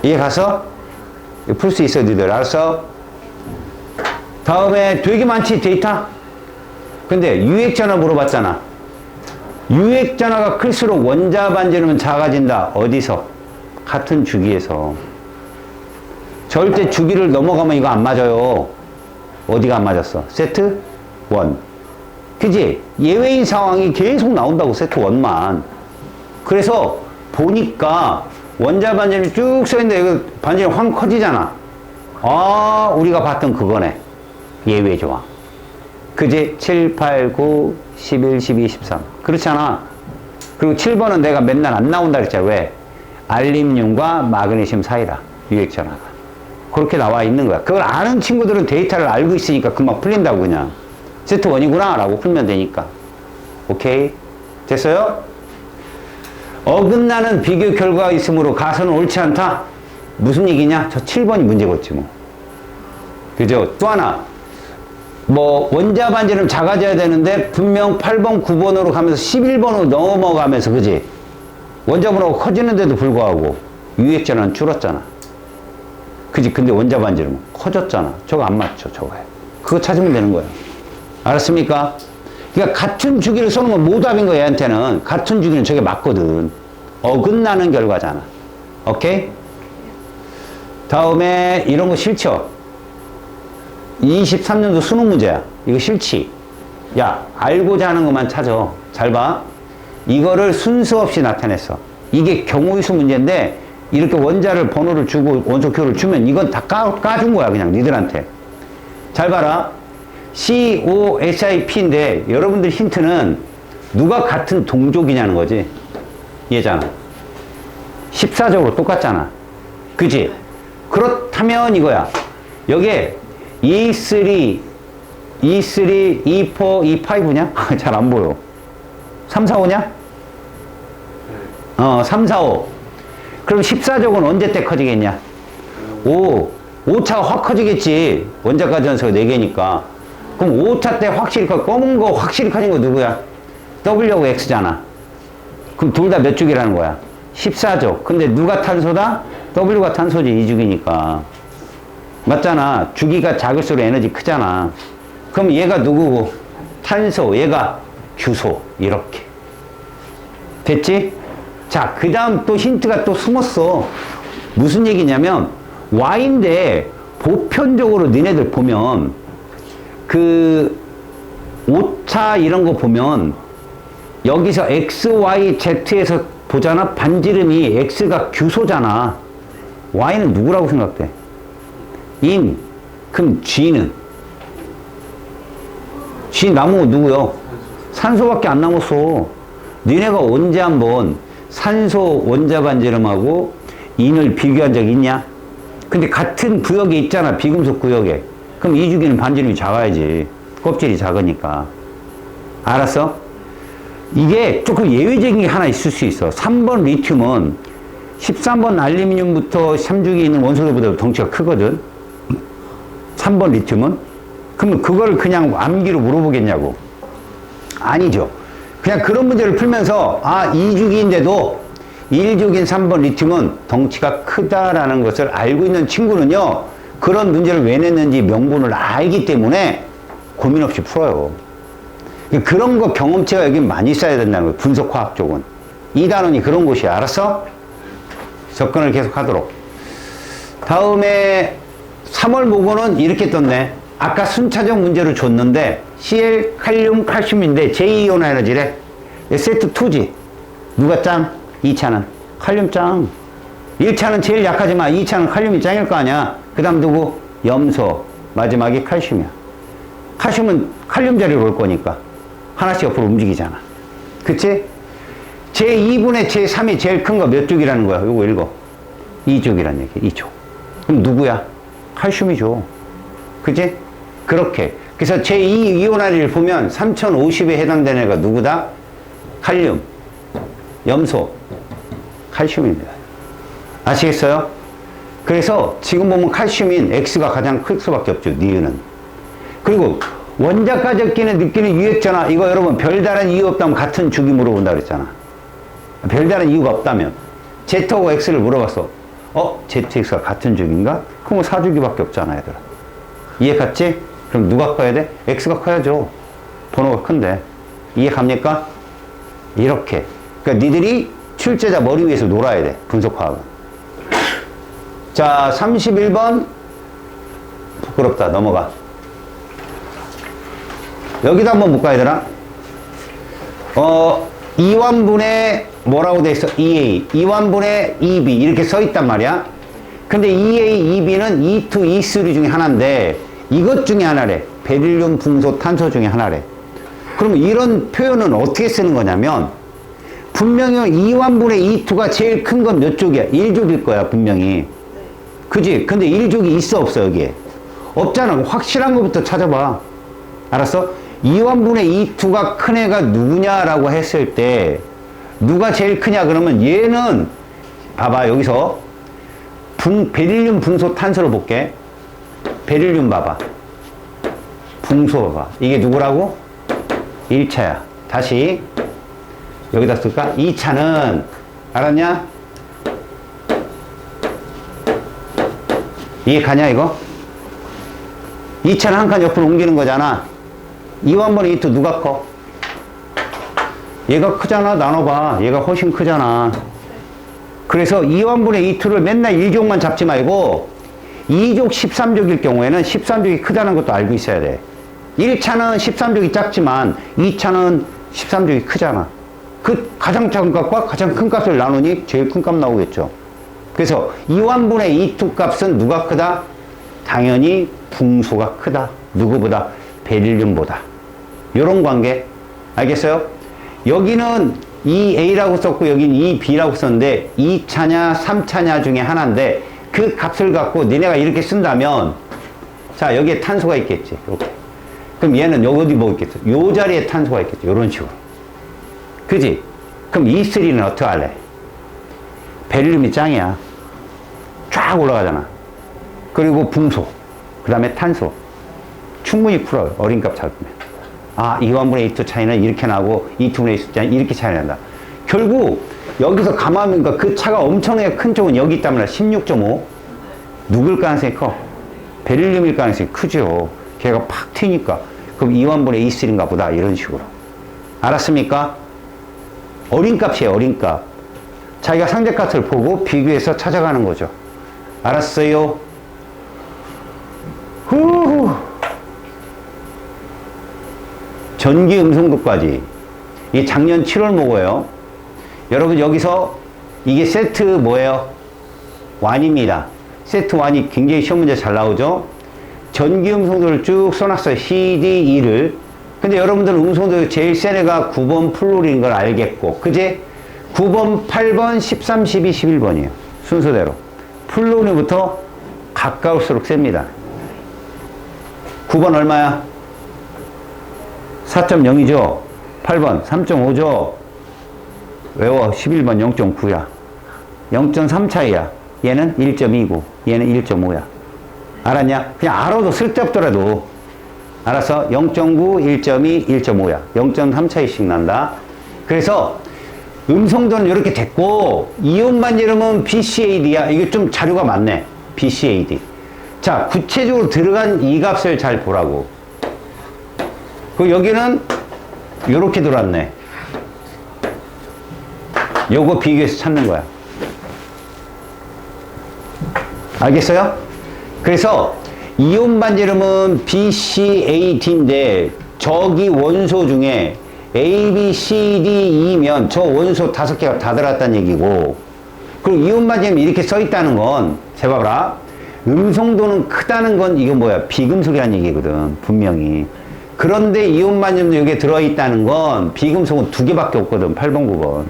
이해 가서? 풀 수 있어, 니들. 알았어? 다음에 되게 많지, 데이터? 근데 유액전화 물어봤잖아. 유액전화가 클수록 원자 반지름은 작아진다. 어디서? 같은 주기에서. 절대 주기를 넘어가면 이거 안 맞아요. 어디가 안 맞았어? 세트 1. 그지? 예외인 상황이 계속 나온다고, 세트 1만. 그래서 보니까 원자 반지름이 쭉 써있는데 이거 반지름 확 커지잖아. 아, 우리가 봤던 그거네. 예외 조항. 그지? 7, 8, 9, 11, 12, 13. 그렇잖아. 그리고 7번은 내가 맨날 안 나온다 그랬잖아. 왜? 알림륨과 마그네슘 사이라. 유액전화가. 그렇게 나와 있는 거야. 그걸 아는 친구들은 데이터를 알고 있으니까 금방 풀린다고 그냥. 세트 1이구나 라고 풀면 되니까. 오케이? 됐어요? 어긋나는 비교 결과가 있으므로 가설은 옳지 않다? 무슨 얘기냐? 저 7번이 문제겠지 뭐. 그죠? 또 하나. 뭐 원자 반지름 작아져야 되는데 분명 8번, 9번으로 가면서 11번으로 넘어가면서 그지? 원자 번호가 커지는데도 불구하고 유액전화는 줄었잖아. 그지? 근데 원자 반지름은 커졌잖아. 저거 안 맞죠, 저거에. 그거 찾으면 되는 거야. 알았습니까? 그러니까 같은 주기를 써는 건 모답인 거야, 얘한테는. 같은 주기는 저게 맞거든. 어긋나는 결과잖아. 오케이? 다음에 이런 거 싫죠? 23년도 수능 문제야. 이거 싫지? 야, 알고자 하는 것만 찾아. 잘 봐. 이거를 순서 없이 나타냈어. 이게 경우의수 문제인데 이렇게 원자를 번호를 주고 원소표를 주면 이건 다 까준 거야, 그냥 니들한테. 잘 봐라. COSIP인데 여러분들 힌트는 누가 같은 동족이냐는 거지. 얘잖아. 14적으로 똑같잖아. 그지? 그렇다면 이거야. 여기에 E3, E3, E4, E5냐? 잘 안 보여. 3, 4, 5냐? 3, 4, 5. 그럼 14적은 언제 때 커지겠냐? 5차가 확 커지겠지. 원자가 전소가 4개니까. 그럼 5차 때 확실히 검은 거 확실히 커진 거 누구야? W하고 X잖아. 그럼 둘 다 몇 주기라는 거야? 14적. 근데 누가 탄소다? W가 탄소지, 2주기니까. 맞잖아. 주기가 작을수록 에너지 크잖아. 그럼 얘가 누구고? 탄소, 얘가 규소. 이렇게. 됐지? 자, 그 다음 또 힌트가 또 숨었어. 무슨 얘기냐면, Y인데, 보편적으로 너네들 보면, 그, 오차 이런 거 보면, 여기서 X, Y, Z에서 보잖아? 반지름이 X가 규소잖아. Y는 누구라고 생각돼? 인. 그럼 G는? G 남은 거 누구요? 산소밖에 안 남았어. 니네가 언제 한번 산소 원자 반지름하고 인을 비교한 적 있냐? 근데 같은 구역에 있잖아. 비금속 구역에. 그럼 이 주기는 반지름이 작아야지. 껍질이 작으니까. 알았어? 이게 조금 예외적인 게 하나 있을 수 있어. 3번 리튬은 13번 알루미늄부터 3주기에 있는 원소들보다 덩치가 크거든. 3번 리튬은? 그러면 그거를 그냥 암기로 물어보겠냐고. 아니죠. 그냥 그런 문제를 풀면서 2주기인데도 1주기인 3번 리튬은 덩치가 크다라는 것을 알고 있는 친구는요. 그런 문제를 왜 냈는지 명분을 알기 때문에 고민 없이 풀어요. 그런 거 경험치가 여기 많이 쌓여야 된다는 거예요. 분석화학 쪽은. 이 단원이 그런 곳이야. 알았어? 접근을 계속 하도록. 다음에 3월 모고는 이렇게 떴네. 아까 순차적 문제를 줬는데 Cl, 칼륨, 칼슘인데 제2이온 에너지래. 세트 2지. 누가 짱? 2차는 칼륨 짱. 1차는 제일 약하지만 2차는 칼륨이 짱일 거 아니야. 그 다음 누구? 염소. 마지막이 칼슘이야. 칼슘은 칼륨 자리로 올 거니까 하나씩 옆으로 움직이잖아. 그치? 제2분의 제3이 제일 큰 거 몇 쪽이라는 거야? 요거 읽어. 2쪽이란 얘기. 2쪽. 그럼 누구야? 칼슘이죠. 그치? 그렇게. 그래서 제2이온화를 보면 3050에 해당되는 애가 누구다? 칼륨, 염소, 칼슘입니다. 아시겠어요? 그래서 지금 보면 칼슘인 X가 가장 클 수밖에 없죠. 니은은. 그리고 원자 가적기는 느끼는 유액전화. 이거 여러분 별다른 이유 없다면 같은 주기 물어본다 그랬잖아. 별다른 이유가 없다면 Z하고 X를 물어봤어. ZX가 같은 주기인가? 그럼 4주기밖에 없잖아, 얘들아. 이해 갔지? 그럼 누가 커야 돼? X가 커야죠. 번호가 큰데. 이해 갑니까? 이렇게. 그러니까 니들이 출제자 머리 위에서 놀아야 돼. 분석화학은. 자, 31번. 부끄럽다. 넘어가. 여기도 한번 볼까, 얘들아? 이완분의 뭐라고 돼 있어? EA. 이완분의 EB. 이렇게 써 있단 말이야. 근데 EA, EB는 E2, E3 중에 하나인데, 이것 중에 하나래. 베릴륨, 붕소, 탄소 중에 하나래. 그럼 이런 표현은 어떻게 쓰는 거냐면, 분명히 이완분의 E2가 제일 큰 건 몇 족이야? 1족일 거야, 분명히. 그지? 근데 1족이 있어, 없어, 여기에? 없잖아. 확실한 것부터 찾아봐. 알았어? 이완분의 E2가 큰 애가 누구냐라고 했을 때, 누가 제일 크냐? 그러면 얘는, 봐봐, 여기서, 베릴륨, 붕소, 탄소로 볼게. 베릴륨 봐봐. 붕소 봐봐. 이게 누구라고? 1차야. 다시, 여기다 쓸까? 2차는, 알았냐? 이해 가냐, 이거? 2차는 한 칸 옆으로 옮기는 거잖아. 이완분의 E2 누가 커? 얘가 크잖아. 나눠봐. 얘가 훨씬 크잖아. 그래서 이완분의 E2를 맨날 1족만 잡지 말고 2족, 13족일 경우에는 13족이 크다는 것도 알고 있어야 돼. 1차는 13족이 작지만 2차는 13족이 크잖아. 그 가장 작은 값과 가장 큰 값을 나누니 제일 큰 값 나오겠죠. 그래서 이완분의 E2 값은 누가 크다? 당연히 붕소가 크다. 누구보다? 베릴륨보다. 요런 관계. 알겠어요? 여기는 EA라고 썼고 여기는 EB라고 썼는데 2차냐 3차냐 중에 하나인데 그 값을 갖고 니네가 이렇게 쓴다면 자 여기에 탄소가 있겠지. 이렇게. 그럼 얘는 어디 뭐 있겠어? 요 자리에 탄소가 있겠지. 요런 식으로. 그지? 그럼 E3는 어떻게 할래? 베릴륨이 짱이야. 쫙 올라가잖아. 그리고 붕소. 그 다음에 탄소. 충분히 풀어요. 어린값 잡으면. 아, 이완분의 E2 차이는 이렇게 나고, E2분의 E2 차이는 이렇게 차이 난다. 결국, 여기서 가만 보니까 그 차가 엄청나게 큰 쪽은 여기 있다면 16.5. 누굴 가능성이 커? 베릴륨일 가능성이 크죠. 걔가 팍 튀니까. 그럼 이완분의 E3인가 보다. 이런 식으로. 알았습니까? 어린값이에요, 어린값. 자기가 상대값을 보고 비교해서 찾아가는 거죠. 알았어요? 후후. 전기 음성도까지. 이 작년 7월 모고요. 여러분 여기서 이게 세트 뭐예요? 1입니다. 세트 1이 굉장히 시험 문제 잘 나오죠? 전기 음성도를 쭉 써놨어요. CDE를. 근데 여러분들은 음성도 제일 센 애가 9번 플로리인 걸 알겠고, 그제? 9번, 8번, 13, 12, 11번이에요. 순서대로. 플로리부터 가까울수록 셉니다. 9번 얼마야? 4.0이죠? 8번 3.5죠? 외워. 11번 0.9야. 0.3 차이야. 얘는 1.29, 얘는 1.5야. 알았냐? 그냥 알아도 쓸데없더라도. 알았어? 0.9, 1.2, 1.5야. 0.3 차이씩 난다. 그래서 음성도는 이렇게 됐고, 이온만 이름은 BCAD야. 이게 좀 자료가 많네. BCAD. 자, 구체적으로 들어간 이 값을 잘 보라고. 그 여기는 요렇게 들어왔네. 요거 비교해서 찾는 거야. 알겠어요? 그래서 이온 반지름은 BCAD인데 저기 원소 중에 A, B, C, D, E면 저 원소 5개가 다 들어갔다는 얘기고, 그리고 이온 반지름 이렇게 써 있다는 건 재봐라. 음성도는 크다는 건 이거 뭐야? 비금속이라는 얘기거든. 분명히. 그런데 이온 반지름도 여기에 들어있다는 건 비금속은 2개밖에 없거든. 8번, 9번.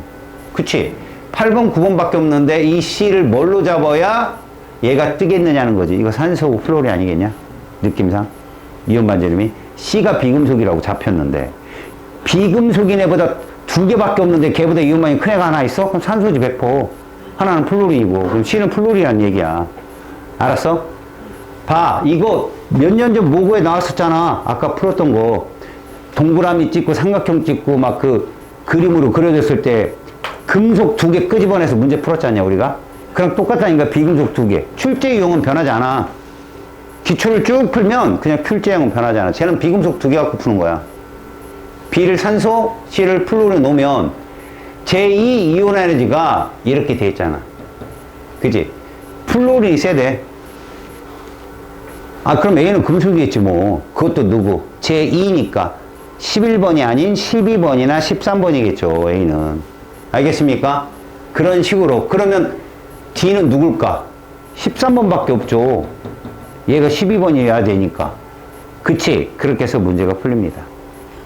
그치? 8번, 9번밖에 없는데 이 C를 뭘로 잡아야 얘가 뜨겠느냐는 거지. 이거 산소고 플로리 아니겠냐? 느낌상. 이온 반지름이. C가 비금속이라고 잡혔는데 비금속인 애보다 2개밖에 없는데 걔보다 이온 반지름이 큰 애가 하나 있어? 그럼 산소지 100%. 하나는 플루린이고. 그럼 C는 플루린이란 얘기야. 알았어? 봐. 이거 몇 년 전 모고에 나왔었잖아. 아까 풀었던 거. 동그라미 찍고 삼각형 찍고 막 그 그림으로 그려졌을 때 금속 2개 끄집어내서 문제 풀었잖냐, 우리가? 그럼 똑같다니까, 비금속 2개. 출제유형은 변하지 않아. 기초를 쭉 풀면 그냥 출제형은 변하지 않아. 쟤는 비금속 2개 갖고 푸는 거야. B를 산소, C를 플루린 놓으면 제2 이온 에너지가 이렇게 돼 있잖아. 그지? 플루린이 세대. 아, 그럼 A는 금속이겠지, 뭐. 그것도 누구? 제2니까. 11번이 아닌 12번이나 13번이겠죠, A는. 알겠습니까? 그런 식으로. 그러면 D는 누굴까? 13번밖에 없죠. 얘가 12번이어야 되니까. 그치? 그렇게 해서 문제가 풀립니다.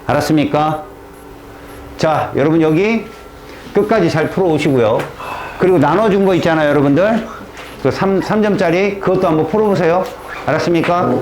알았습니까? 자, 여러분 여기 끝까지 잘 풀어 오시고요. 그리고 나눠준 거 있잖아요, 여러분들. 그 3점짜리 그것도 한번 풀어보세요. 알았습니까?